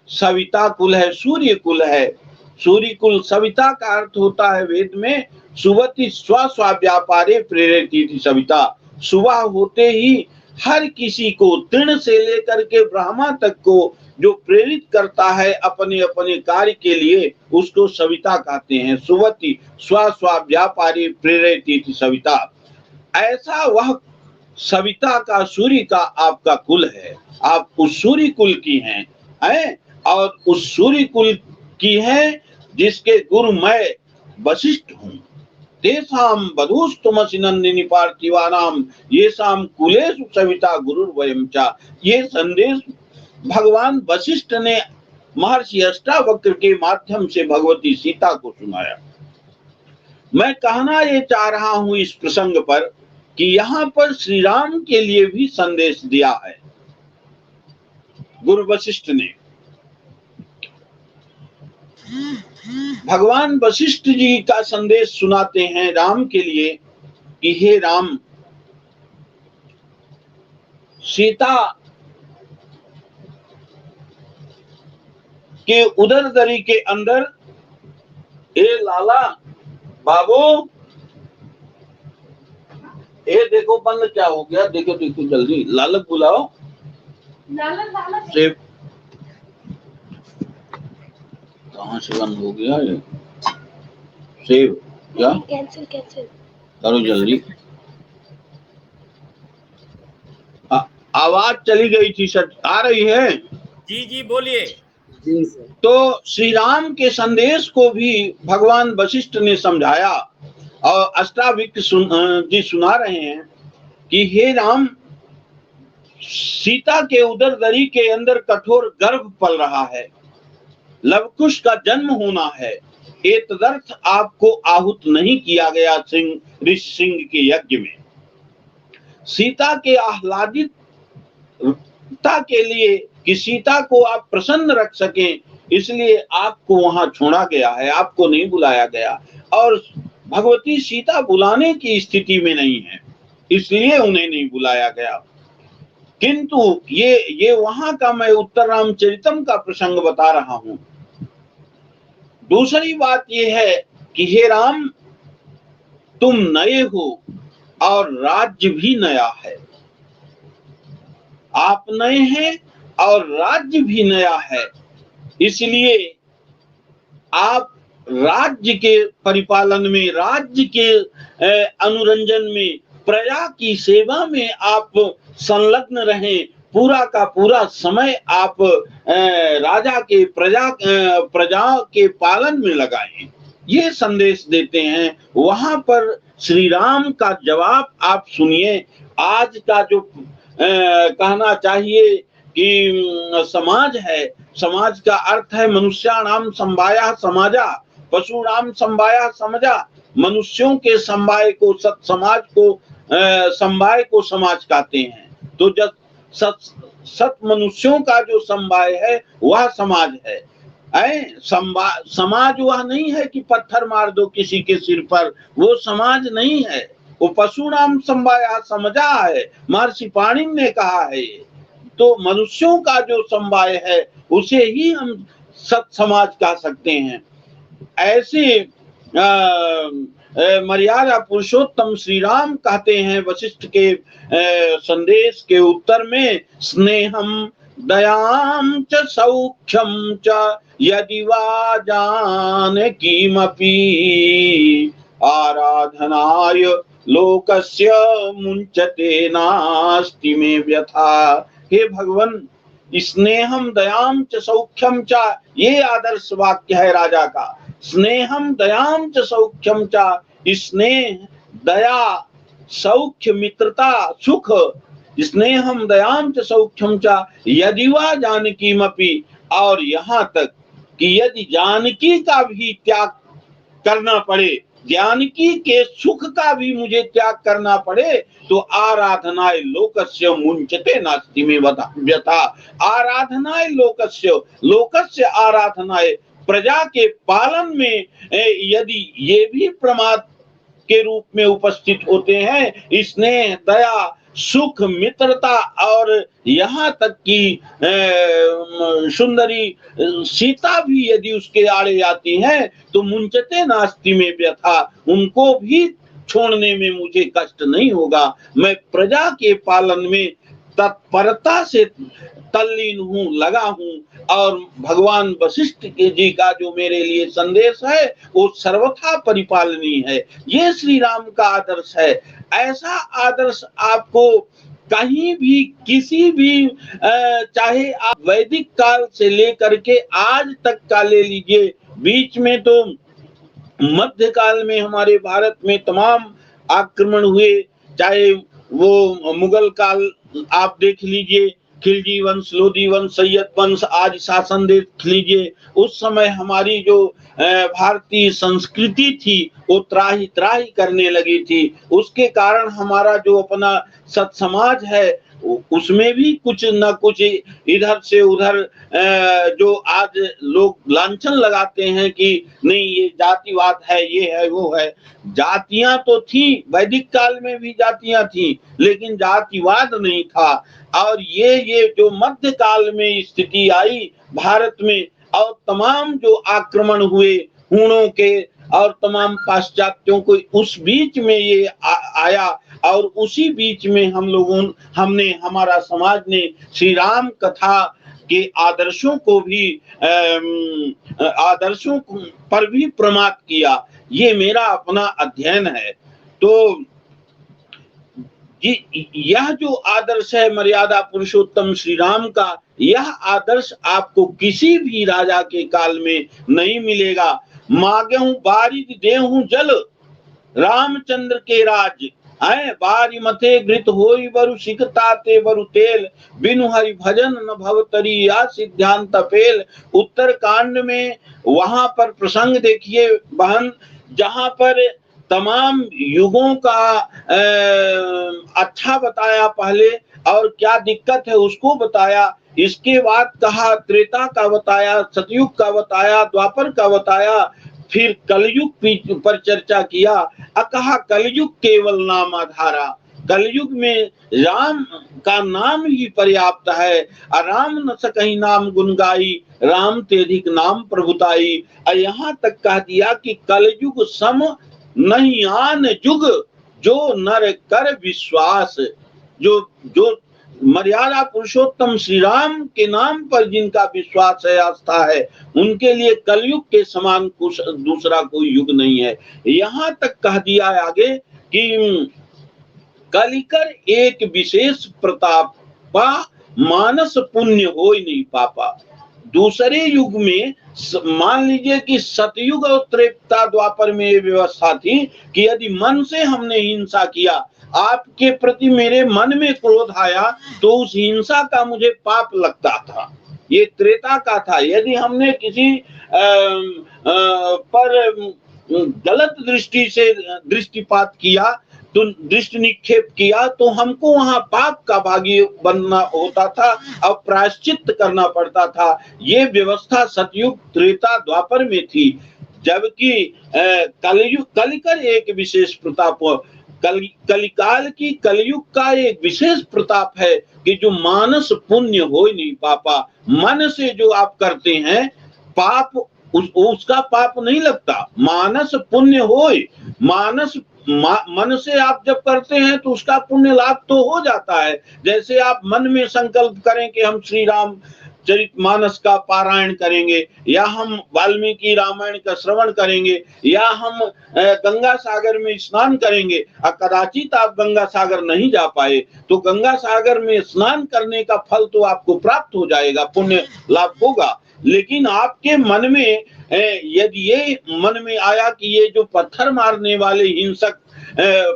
सविता कुल है, सूर्य कुल है। सूर्य कुल, सविता का अर्थ होता है वेद में सुवति स्व व्यापारे प्रेरित सविता। सुबह होते ही हर किसी को, तृण से लेकर के ब्रह्मा तक को जो प्रेरित करता है अपने अपने कार्य के लिए, उसको सविता कहते हैं। सुवति स्व व्यापारे प्रेरित सविता। ऐसा वह सविता का, सूर्य का आपका कुल है। आप उस सूर्य कुल की हैं, और उस सूर्य कुल की हैं जिसके गुरु मैं वशिष्ठ हूँ। तेषाम बधूस्तुमसि नंदिनी पार्थिवानाम येषाम कुलेषु सविता गुरुर्वयं च। ये संदेश भगवान वशिष्ठ ने महर्षि अष्टावक्र के माध्यम से भगवती सीता को सुनाया। मैं कहना ये चाह रहा हूं इस प्रसंग पर कि यहाँ पर श्री राम के लिए भी संदेश दिया है गुरु वशिष्ठ ने। भगवान वशिष्ठ जी का संदेश सुनाते हैं राम के लिए कि हे राम, सीता के उदर दरी के अंदर, ए लाला बाबू, ए देखो बंद क्या हो गया, देखो देखो जल्दी, लालक बुलाओ। लालक कहाँ से बंद हो गया ये? सेव क्या? कैंसिल करो जल्दी। आवाज चली गई थी सर, आ रही है? जी जी बोलिए। तो श्री राम के संदेश को भी भगवान वशिष्ठ ने समझाया और अष्टावक्र जी सुना रहे हैं कि हे राम, सीता के उदर दरी के अंदर कठोर गर्भ पल रहा है, लवकुश का जन्म होना है। ये तदर्थ आपको आहूत नहीं किया गया ऋषि सिंह के यज्ञ में। सीता के आह्लादितता के लिए कि सीता को आप प्रसन्न रख सकें, इसलिए आपको वहां छोड़ा गया है, आपको नहीं बुलाया गया। और भगवती सीता बुलाने की स्थिति में नहीं है, इसलिए उन्हें नहीं बुलाया गया। किंतु ये वहां का मैं उत्तर रामचरितम का प्रसंग बता रहा हूं। दूसरी बात यह है कि हे राम, तुम नए हो और राज्य भी नया है। आप नए हैं और राज्य भी नया है, इसलिए आप राज्य के परिपालन में, राज्य के अनुरंजन में, प्रजा की सेवा में आप संलग्न रहें। पूरा का पूरा समय आप राजा के प्रजा के पालन में लगाएं, ये संदेश देते हैं। वहां पर श्री राम का जवाब आप सुनिए। आज का जो कहना चाहिए कि समाज है, समाज का अर्थ है मनुष्याणाम समवाया समाजा, पशुनाम समवाया समजा। मनुष्यों के समवाय को, सत समाज को, समवाय को समाज कहते हैं। तो जब सत मनुष्यों का जो समवाय है वह समाज है। समाज वह नहीं है कि पत्थर मार दो किसी के सिर पर, वो समाज नहीं है। वो पशुनाम समवाया समझा है, महर्षि पाणिनि ने कहा है। तो मनुष्यों का जो समवाय है उसे ही हम सत समाज कह सकते हैं। ऐसे मर्यादा पुरुषोत्तम श्री राम कहते हैं वशिष्ठ के संदेश के उत्तर में, स्नेहम दयाम च सौख्यम च यदि वा जानकीमपि आराधनाय लोकस्य मुंचते नास्ति में व्यथा। हे भगवन, स्नेहम दयाम च सौख्यम च, ये आदर्श वाक्य है राजा का। स्नेहम दयाम च सौख्यम च, स्नेह, दया, सौख्य, मित्रता, सुख। स्नेहम दयाम च सौख्यम च यदि वा जानकीमपि, और यहाँ तक कि यदि जानकी का भी त्याग करना पड़े, जानकी के सुख का भी मुझे त्याग करना पड़े, तो आराधनाय लोकस्य मुंचते नास्ति में व्यथा। आराधनाय लोकस्य, लोकस्य आराधनाय, प्रजा के पालन में यदि ये भी प्रमाद के रूप में उपस्थित होते हैं, स्नेह, दया, सुख, मित्रता और यहाँ तक कि सुंदरी सीता भी यदि उसके आड़े जाती हैं तो मुंचते नास्ति में व्यथा, उनको भी छोड़ने में मुझे कष्ट नहीं होगा। मैं प्रजा के पालन में तत्परता से तल्लीन हूँ, लगा हूँ, और भगवान वशिष्ठ के जी का जो मेरे लिए संदेश है वो सर्वथा परिपालनीय है। ये श्री राम का आदर्श है। ऐसा आदर्श आपको कहीं भी किसी भी चाहे आप वैदिक काल से लेकर के आज तक का ले लीजिए, बीच में तो मध्यकाल में हमारे भारत में तमाम आक्रमण हुए, चाहे वो मुगल काल आप देख लीजिए, खिलजी वंश, लोधी वंश, सैयद वंश आज शासन देख लीजिए, उस समय हमारी जो भारतीय संस्कृति थी वो त्राही त्राही करने लगी थी। उसके कारण हमारा जो अपना सत समाज है उसमें भी कुछ न कुछ इधर से उधर जो आज लोग लांछन लगाते हैं कि नहीं ये जातिवाद है, ये है, वो है। जातियां तो थी, वैदिक काल में भी जातियां थी, लेकिन जातिवाद नहीं था। और ये जो मध्य काल में स्थिति आई भारत में, और तमाम जो आक्रमण हुए हूणों के और तमाम पाश्चात्यों को, उस बीच में ये आया, और उसी बीच में हमने हमारा समाज ने श्री राम कथा के आदर्शों पर भी प्रमाद किया। ये मेरा अपना अध्ययन है। तो यह जो आदर्श है मर्यादा पुरुषोत्तम श्री राम का, यह आदर्श आपको किसी भी राजा के काल में नहीं मिलेगा। मांगहूं बारिद देहूं जल, रामचंद्र के राज है, बारी मथे घृत होई बरु सिकता ते बरु तेल, बिनु हरि भजन न भवतरी या सिद्धांत पेल। उत्तर कांड में वहां पर प्रसंग देखिए बहन, जहां पर तमाम युगों का अच्छा बताया पहले, और क्या दिक्कत है उसको बताया। इसके बाद कहा त्रेता का बताया, सतयुग का बताया, द्वापर का बताया, फिर कलयुग पर चर्चा किया। कहा कलयुग केवल नाम आधारा, कलयुग में राम का नाम ही पर्याप्त है। राम न सकहि नाम गुण गाई, राम ते अधिक नाम प्रभुताई। यहाँ तक कह दिया कि कलयुग सम नहीं आन जुग, जो नर कर विश्वास। जो मर्यादा पुरुषोत्तम श्री राम के नाम पर जिनका विश्वास है, आस्था है, उनके लिए कलयुग के समान कुछ दूसरा कोई युग नहीं है। यहाँ तक कह दिया आगे कि कलिकर एक विशेष प्रतापा, मानस पुण्य होय नहीं पापा। दूसरे युग में मान लीजिए कि सतयुग और त्रेता द्वापर में ये व्यवस्था थी कि यदि मन से हमने हिंसा किया, आपके प्रति मेरे मन में क्रोध आया, तो उस हिंसा का मुझे पाप लगता था। ये त्रेता का था। यदि हमने किसी पर गलत दृष्टि से दृष्टिपात किया, तो दृष्टि निक्षेप किया, तो हमको वहां पाप का भागी बनना होता था और प्रायश्चित करना पड़ता था। ये व्यवस्था सतयुग त्रेता द्वापर में थी। जबकि कलयुग कलिकर एक विशेष प्रताप, कलिकाल की कलयुग का एक विशेष प्रताप है कि जो मानस पुण्य हो नहीं पापा। मन से जो आप करते हैं पाप, उसका पाप नहीं लगता। मानस पुण्य होय, मन से आप जब करते हैं तो उसका पुण्य लाभ तो हो जाता है। जैसे आप मन में संकल्प करें कि हम श्री राम चरितमानस का पारायण करेंगे, या हम वाल्मीकि रामायण का श्रवण करेंगे, या हम गंगा सागर में स्नान करेंगे। कदाचित आप गंगा सागर नहीं जा पाए तो गंगा सागर में स्नान करने का फल तो आपको प्राप्त हो जाएगा, पुण्य लाभ होगा। लेकिन आपके मन में यदि ये मन में आया कि ये जो पत्थर मारने वाले हिंसक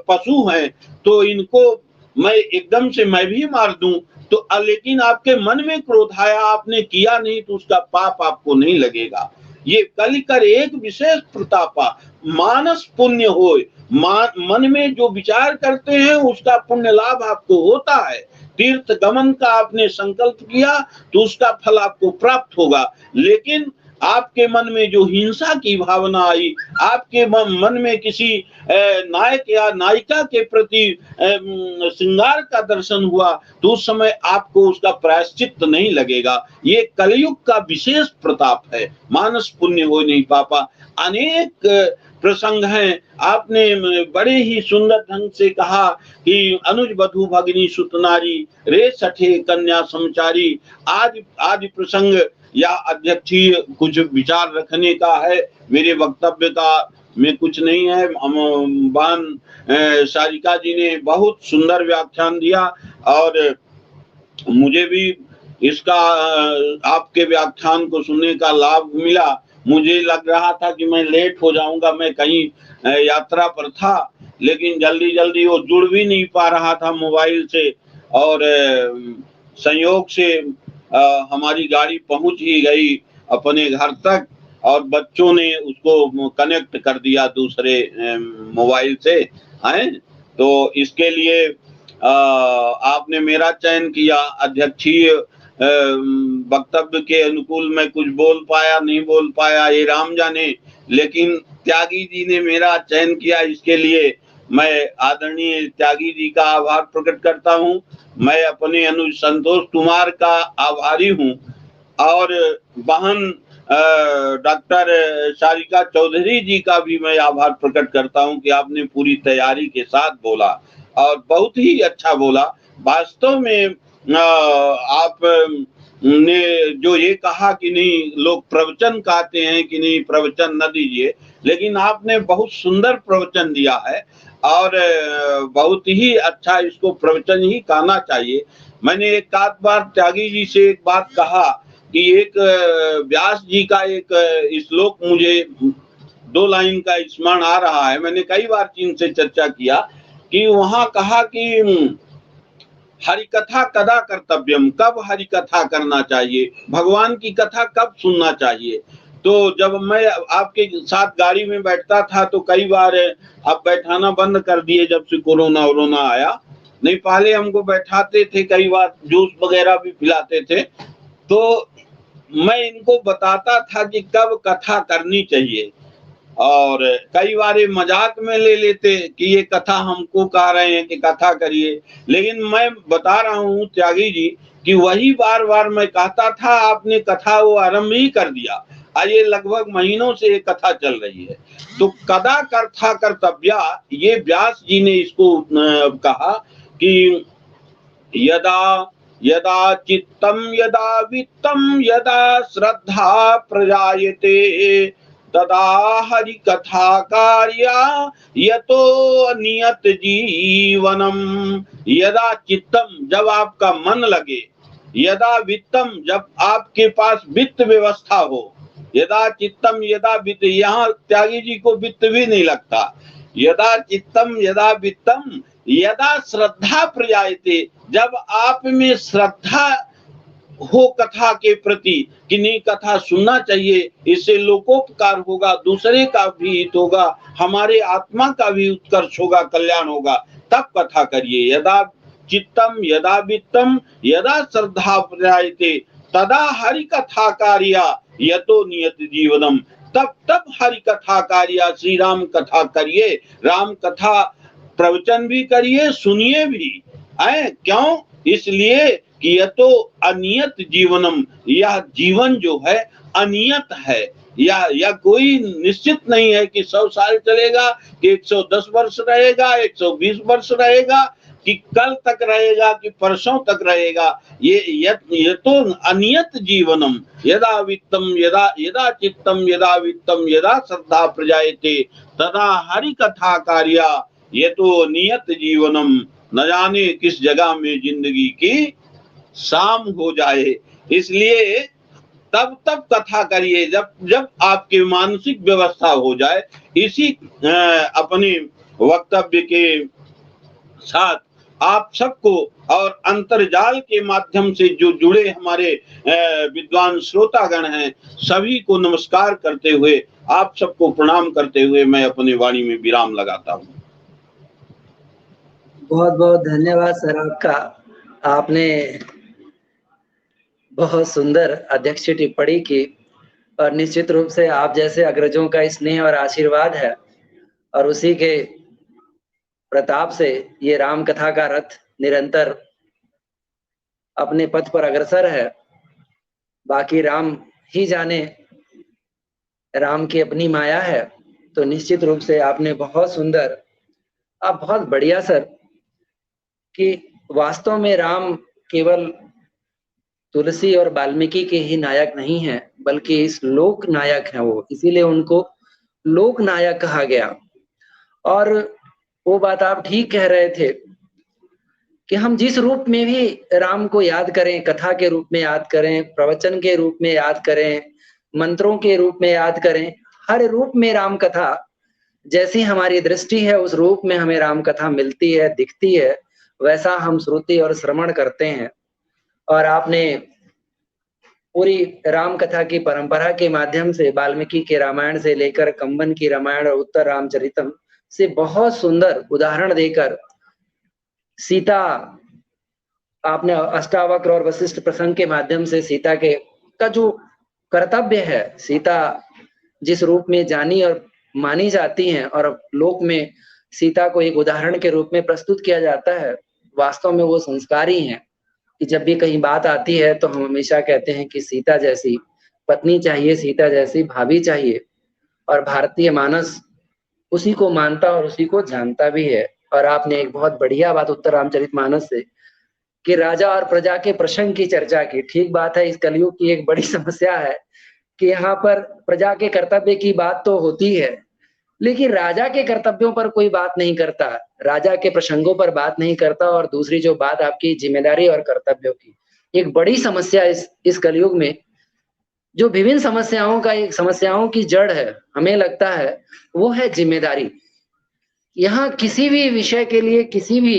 पशु हैं, तो इनको मैं एकदम से मैं भी मार दूं, तो लेकिन आपके मन में क्रोध आया, आपने किया नहीं, तो उसका पाप आपको नहीं लगेगा। ये कलिकर एक विशेष प्रतापा, मानस पुण्य होय। मन में जो विचार करते हैं उसका पुण्य लाभ आपको होता है। तीर्थ गमन का आपने संकल्प किया तो उसका फल आपको प्राप्त होगा। लेकिन आपके मन में जो हिंसा की भावना आई, आपके मन में किसी नायक या नायिका के प्रति श्रृंगार का दर्शन हुआ, तो उस समय आपको उसका प्रायश्चित नहीं लगेगा। ये कलयुग का विशेष प्रताप है, मानस पुण्य हो नहीं पापा। अनेक प्रसंग हैं। आपने बड़े ही सुंदर ढंग से कहा कि अनुज बधू भगिनी सुतनारी, रे सठे कन्या समचारी, आदि प्रसंग या अध्यक्षीय कुछ विचार रखने का है। मेरे वक्तव्य का में कुछ नहीं है। बहन सारिका जी ने बहुत सुंदर व्याख्यान दिया और मुझे भी इसका आपके व्याख्यान को सुनने का लाभ मिला। मुझे लग रहा था कि मैं लेट हो जाऊंगा, मैं कहीं यात्रा पर था, लेकिन जल्दी वो जुड़ भी नहीं पा रहा था मोबाइल से, और संयोग से हमारी गाड़ी पहुंच ही गई अपने घर तक, और बच्चों ने उसको कनेक्ट कर दिया दूसरे मोबाइल से हैं। तो इसके लिए आपने मेरा चयन किया। अध्यक्षीय वक्तव्य के अनुकूल मैं कुछ बोल पाया नहीं बोल पाया, ये राम जाने, लेकिन त्यागी जी ने मेरा चयन किया। इसके लिए मैं आदरणीय त्यागी जी का आभार प्रकट करता हूँ। मैं अपने अनुज संतोष कुमार का आभारी हूँ, और बहन डॉक्टर सारिका चौधरी जी का भी मैं आभार प्रकट करता हूँ कि आपने पूरी तैयारी के साथ बोला और बहुत ही अच्छा बोला। वास्तव में आप ने जो ये कहा कि नहीं लोग प्रवचन कहते हैं कि नहीं प्रवचन न दीजिए, लेकिन आपने बहुत सुंदर प्रवचन दिया है और बहुत ही अच्छा, इसको प्रवचन ही कहना चाहिए। मैंने एक आध बार त्यागी जी से एक बात कहा कि एक व्यास जी का एक श्लोक मुझे 2 लाइन का स्मरण आ रहा है। मैंने कई बार इनसे चर्चा किया कि वहां कहा कि हरि कथा कदा कर्तव्यम, कब हरि कथा करना चाहिए, भगवान की कथा कब सुनना चाहिए। तो जब मैं आपके साथ गाड़ी में बैठता था तो कई बार अब बैठाना बंद कर दिए जब से कोरोना आया, नहीं पहले हमको बैठाते थे, कई बार जूस वगैरह भी पिलाते थे। तो मैं इनको बताता था कि कब कथा करनी चाहिए, और कई बार मजाक में ले लेते कि ये कथा हमको कह रहे हैं कि कथा करिए, लेकिन मैं बता रहा हूँ त्यागी जी कि वही बार बार मैं कहता था, आपने कथा वो आरंभ ही कर दिया। आज ये लगभग महीनों से ये कथा चल रही है। तो कदा कथा कर्तव्या, ये व्यास जी ने इसको कहा कि यदा यदा चित्तम यदा वित्तम यदा श्रद्धा प्रजायते तदा हरि कथा कार्या यतो नियत जीवनम। यदा चित्तम, जब आपका मन लगे, यदा वित्तम, जब आपके पास वित्त व्यवस्था हो, यदा चित्तम यदा वित्त, यहाँ त्यागी जी को वित्त भी नहीं लगता। यदा चित्तम यदा वित्तम यदा श्रद्धा प्रजायते, जब आप में श्रद्धा हो कथा के प्रति कि नहीं कथा सुनना चाहिए, इससे लोकोपकार होगा, दूसरे का भी हित होगा, हमारे आत्मा का भी उत्कर्ष होगा, कल्याण होगा, तब कथा करिए। यदा चित्तम यदा वित्तम यदा श्रद्धा प्रजायते तदा हरि कथा कार्या यतो नियत जीवनम। तब हरि कथा कार्या, श्री राम कथा करिए, राम कथा प्रवचन भी करिए, सुनिए भी। क्यों? इसलिए कि यह तो अनियत जीवनम, यह जीवन जो है अनियत है, या कोई निश्चित नहीं है कि 100 साल चलेगा, कि 110 वर्ष रहेगा, 120 वर्ष रहेगा, कि कल तक रहेगा, कि परसों तक रहेगा। ये तो अनियत जीवनम। यदा वित्तम यदा चित्तम यदा वित्तम यदा श्रद्धा प्रजायते तदा हरि कथा कार्या ये तो नियत जीवनम। न जाने किस जगह में जिंदगी की शाम हो जाए। इसलिए तब कथा करिए जब आपकी मानसिक व्यवस्था हो जाए। इसी अपने वक्तव्य के साथ आप सबको और अंतर्जाल के माध्यम से जो जुड़े हमारे विद्वान श्रोतागण हैं, सभी को नमस्कार करते हुए, आप सबको प्रणाम करते हुए मैं अपनी वाणी में विराम लगाता हूँ। बहुत बहुत धन्यवाद सर आपका। आपने बहुत सुंदर अध्यक्ष टिप्पणी की और निश्चित रूप से आप जैसे अग्रजों का स्नेह और आशीर्वाद है, और उसी के प्रताप से ये राम कथा का रथ निरंतर अपने पथ पर अग्रसर है। बाकी राम ही जाने, राम की अपनी माया है। तो निश्चित रूप से आपने बहुत सुंदर, आप बहुत बढ़िया सर, कि वास्तव में राम केवल तुलसी और वाल्मीकि के ही नायक नहीं है, बल्कि इस लोक नायक है वो, इसीलिए उनको लोक नायक कहा गया। और वो बात आप ठीक कह रहे थे कि हम जिस रूप में भी राम को याद करें, कथा के रूप में याद करें, प्रवचन के रूप में याद करें, मंत्रों के रूप में याद करें, हर रूप में राम कथा, जैसी हमारी दृष्टि है उस रूप में हमें राम कथा मिलती है, दिखती है, वैसा हम श्रुति और श्रवण करते हैं। और आपने पूरी राम कथा की परंपरा के माध्यम से वाल्मीकि के रामायण से लेकर कंबन की रामायण और उत्तर रामचरितम से बहुत सुंदर उदाहरण देकर सीता, आपने अष्टावक्र और वशिष्ठ प्रसंग के माध्यम से सीता के का जो कर्तव्य है, सीता जिस रूप में जानी और मानी जाती हैं और लोक में सीता को एक उदाहरण के रूप में प्रस्तुत किया जाता है, वास्तव में वो संस्कार ही हैं कि जब भी कहीं बात आती है तो हम हमेशा कहते हैं कि सीता जैसी पत्नी चाहिए, सीता जैसी भाभी चाहिए। और भारतीय मानस उसी को मानता और उसी को जानता भी है। और आपने एक बहुत बढ़िया बात उत्तर रामचरितमानस से कि राजा और प्रजा के प्रसंग की चर्चा की। ठीक बात है, इस कलयुग की एक बड़ी समस्या है कि यहाँ पर प्रजा के कर्तव्य की बात तो होती है, लेकिन राजा के कर्तव्यों पर कोई बात नहीं करता, राजा के प्रसंगों पर बात नहीं करता। और दूसरी जो बात आपकी जिम्मेदारी और कर्तव्यों की, एक बड़ी समस्या इस कलयुग में, जो विभिन्न समस्याओं का एक समस्याओं की जड़ है, हमें लगता है वो है जिम्मेदारी। यहाँ किसी भी विषय के लिए किसी भी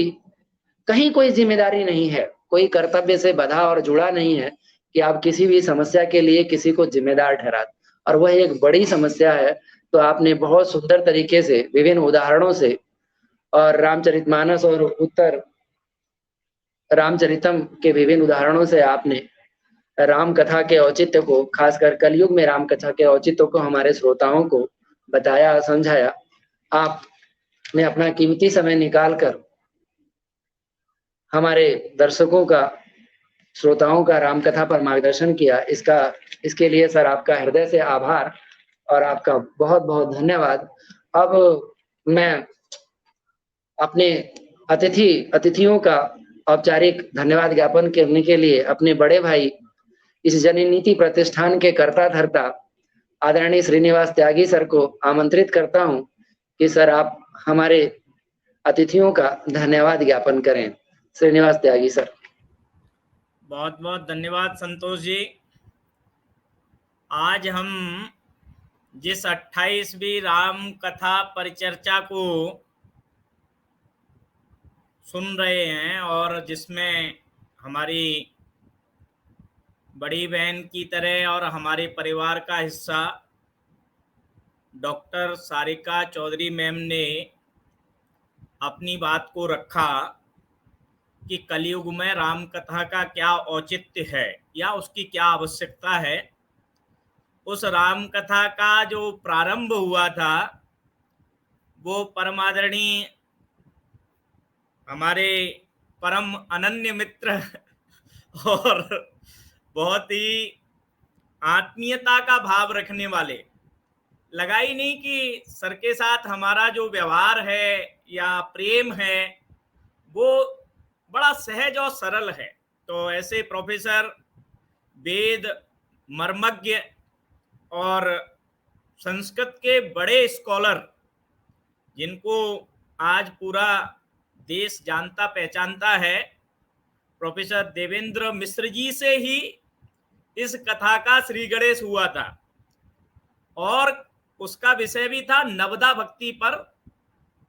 कहीं कोई जिम्मेदारी नहीं है, कोई कर्तव्य से बंधा और जुड़ा नहीं है कि आप किसी भी समस्या के लिए किसी को जिम्मेदार ठहरा, और वह एक बड़ी समस्या है। तो आपने बहुत सुंदर तरीके से विभिन्न उदाहरणों से और रामचरितमानस और उत्तर रामचरितम के विभिन्न उदाहरणों से आपने राम कथा के औचित्य को, खासकर कलयुग में राम कथा के औचित्य को हमारे श्रोताओं को बताया, समझाया। आपने अपना कीमती समय निकालकर हमारे दर्शकों का, श्रोताओं का राम कथा पर मार्गदर्शन किया। इसके लिए सर आपका हृदय से आभार और आपका बहुत बहुत धन्यवाद। अब मैं अपने अतिथियों का औपचारिक धन्यवाद ज्ञापन करने के लिए अपने बड़े भाई, इस जननीति प्रतिष्ठान के कर्ता धर्ता आदरणीय श्रीनिवास त्यागी सर को आमंत्रित करता हूं कि सर आप हमारे अतिथियों का धन्यवाद ज्ञापन करें। श्रीनिवास त्यागी सर। बहुत बहुत धन्यवाद संतोष जी। आज हम जिस 28वीं राम कथा परिचर्चा को सुन रहे हैं और जिसमें हमारी बड़ी बहन की तरह और हमारे परिवार का हिस्सा डॉक्टर सारिका चौधरी मैम ने अपनी बात को रखा कि कलयुग में राम कथा का क्या औचित्य है या उसकी क्या आवश्यकता है। उस राम कथा का जो प्रारंभ हुआ था वो परमादरणीय हमारे परम अनन्य मित्र और बहुत ही आत्मीयता का भाव रखने वाले, लगा ही नहीं कि सर के साथ हमारा जो व्यवहार है या प्रेम है वो बड़ा सहज और सरल है। तो ऐसे प्रोफेसर, वेद मर्मज्ञ और संस्कृत के बड़े स्कॉलर, जिनको आज पूरा देश जानता पहचानता है, प्रोफेसर देवेंद्र मिश्र जी से ही इस कथा का श्री गणेश हुआ था और उसका विषय भी था नवदा भक्ति पर।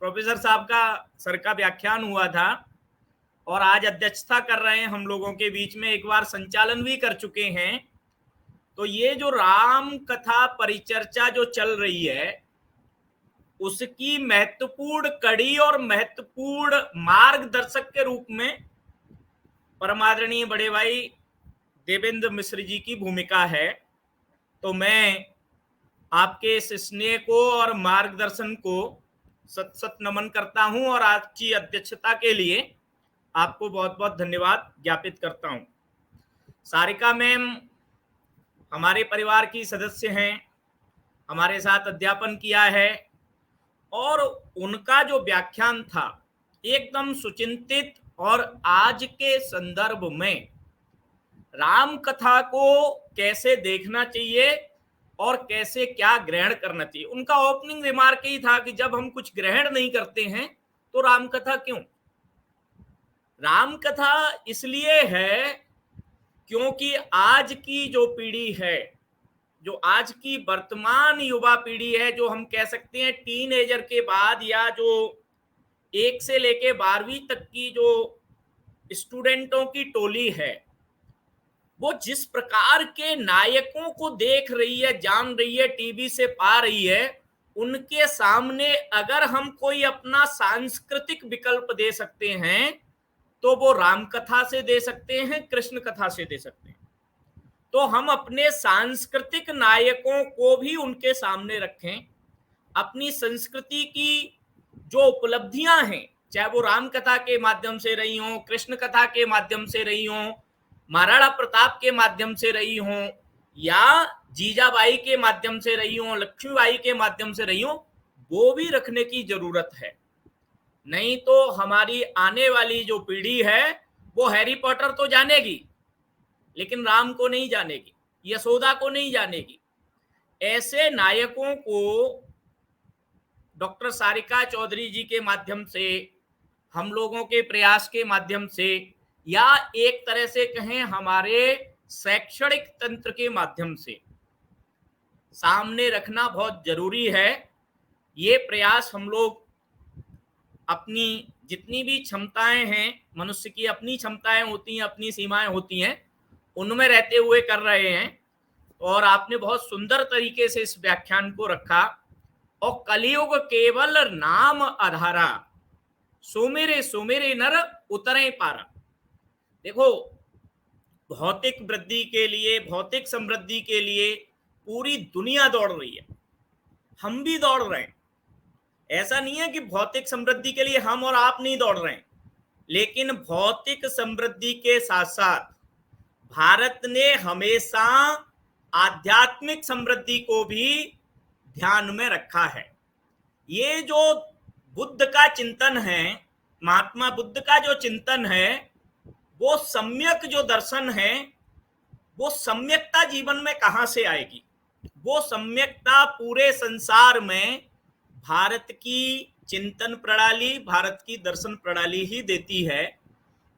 प्रोफेसर साहब का सर का व्याख्यान हुआ था और आज अध्यक्षता कर रहे हैं हम लोगों के बीच में, एक बार संचालन भी कर चुके हैं। तो ये जो राम कथा परिचर्चा जो चल रही है उसकी महत्वपूर्ण कड़ी और महत्वपूर्ण मार्गदर्शक के रूप में परमादरणीय बड़े भाई देवेंद्र मिश्र जी की भूमिका है। तो मैं आपके इस स्नेह को और मार्गदर्शन को सत सत नमन करता हूं और आज की अध्यक्षता के लिए आपको बहुत बहुत धन्यवाद ज्ञापित करता हूं। सारिका मैम हमारे परिवार की सदस्य हैं, हमारे साथ अध्यापन किया है और उनका जो व्याख्यान था एकदम सुचिंतित और आज के संदर्भ में राम कथा को कैसे देखना चाहिए और कैसे क्या ग्रहण करना चाहिए। उनका ओपनिंग रिमार्क ही था कि जब हम कुछ ग्रहण नहीं करते हैं तो राम कथा क्यों। राम कथा इसलिए है क्योंकि आज की जो पीढ़ी है, जो आज की वर्तमान युवा पीढ़ी है, जो हम कह सकते हैं टीनेजर के बाद या जो 1 से लेके 12वीं तक की जो स्टूडेंटों की टोली है, वो जिस प्रकार के नायकों को देख रही है, जान रही है, टीवी से पा रही है, उनके सामने अगर हम कोई अपना सांस्कृतिक विकल्प दे सकते हैं तो वो राम कथा से दे सकते हैं, कृष्ण कथा से दे सकते हैं। तो हम अपने सांस्कृतिक नायकों को भी उनके सामने रखें। अपनी संस्कृति की जो उपलब्धियां हैं, चाहे वो राम कथा के माध्यम से रही हों, कृष्ण कथा के माध्यम से रही हों, महाराणा प्रताप के माध्यम से रही हों, या जीजाबाई के माध्यम से रही हों, लक्ष्मीबाई के माध्यम से रही हों, वो भी रखने की जरूरत है। नहीं तो हमारी आने वाली जो पीढ़ी है वो हैरी पॉटर तो जानेगी लेकिन राम को नहीं जानेगी, यशोदा को नहीं जानेगी। ऐसे नायकों को डॉक्टर सारिका चौधरी जी के माध्यम से, हम लोगों के प्रयास के माध्यम से, या एक तरह से कहें हमारे शैक्षणिक तंत्र के माध्यम से सामने रखना बहुत जरूरी है। ये प्रयास हम लोग अपनी जितनी भी क्षमताएं हैं, मनुष्य की अपनी क्षमताएं होती हैं, अपनी सीमाएं होती हैं, उनमें रहते हुए कर रहे हैं। और आपने बहुत सुंदर तरीके से इस व्याख्यान को रखा। और कलियुग केवल नाम आधारा, सुमिरे सुमिरे नर उतरे पारा। देखो, भौतिक वृद्धि के लिए, भौतिक समृद्धि के लिए पूरी दुनिया दौड़ रही है, हम भी दौड़ रहे हैं। ऐसा नहीं है कि भौतिक समृद्धि के लिए हम और आप नहीं दौड़ रहे हैं, लेकिन भौतिक समृद्धि के साथ साथ भारत ने हमेशा आध्यात्मिक समृद्धि को भी ध्यान में रखा है। ये जो बुद्ध का चिंतन है, महात्मा बुद्ध का जो चिंतन है, वो सम्यक जो दर्शन है, वो सम्यकता जीवन में कहां से आएगी। वो सम्यकता पूरे संसार में भारत की चिंतन प्रणाली, भारत की दर्शन प्रणाली ही देती है।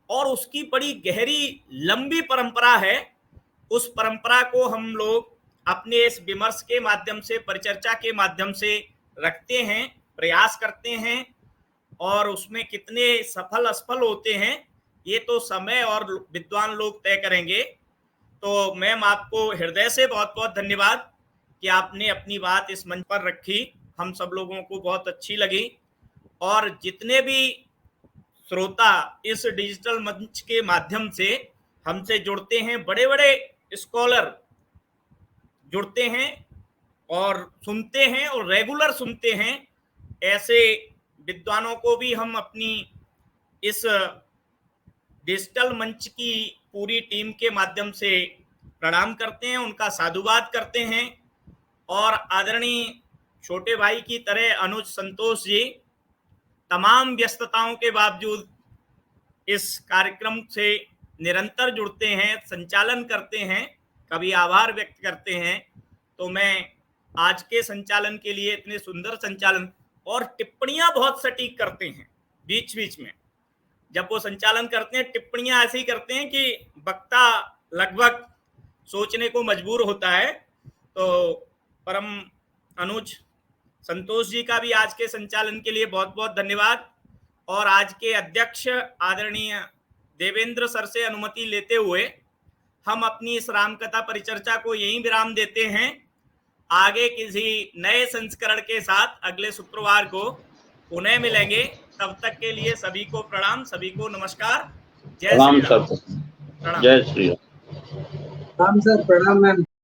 और उसकी बड़ी गहरी लंबी परंपरा है। उस परंपरा को हम लोग अपने इस विमर्श के माध्यम से, परिचर्चा के माध्यम से रखते हैं, प्रयास करते हैं। और उसमें कितने सफल असफल होते हैं ये तो समय और विद्वान लोग तय करेंगे। तो मैम, आपको हृदय से बहुत बहुत धन्यवाद कि आपने अपनी बात इस मंच पर रखी। हम सब लोगों को बहुत अच्छी लगी। और जितने भी श्रोता इस डिजिटल मंच के माध्यम से हमसे जुड़ते हैं, बड़े बड़े स्कॉलर जुड़ते हैं और सुनते हैं और रेगुलर सुनते हैं, ऐसे विद्वानों को भी हम अपनी इस डिजिटल मंच की पूरी टीम के माध्यम से प्रणाम करते हैं, उनका साधुवाद करते हैं। और आदरणीय छोटे भाई की तरह अनुज संतोष जी तमाम व्यस्तताओं के बावजूद इस कार्यक्रम से निरंतर जुड़ते हैं, संचालन करते हैं, कभी आभार व्यक्त करते हैं। तो मैं आज के संचालन के लिए, इतने सुंदर संचालन, और टिप्पणियां बहुत सटीक करते हैं बीच बीच में। जब वो संचालन करते हैं, टिप्पणियां ऐसी करते हैं कि वक्ता लगभग सोचने को मजबूर होता है। तो परम अनुज संतोष जी का भी आज के संचालन के लिए बहुत बहुत धन्यवाद। और आज के अध्यक्ष आदरणीय देवेंद्र सर से अनुमति लेते हुए हम अपनी इस रामकथा परिचर्चा को यहीं विराम देते हैं। आगे किसी नए संस्करण के साथ अगले शुक्रवार को पुनः मिलेंगे। तब तक के लिए सभी को प्रणाम, सभी को नमस्कार। जय श्री राम। जय श्री राम। राम सर, प्रणाम मैम।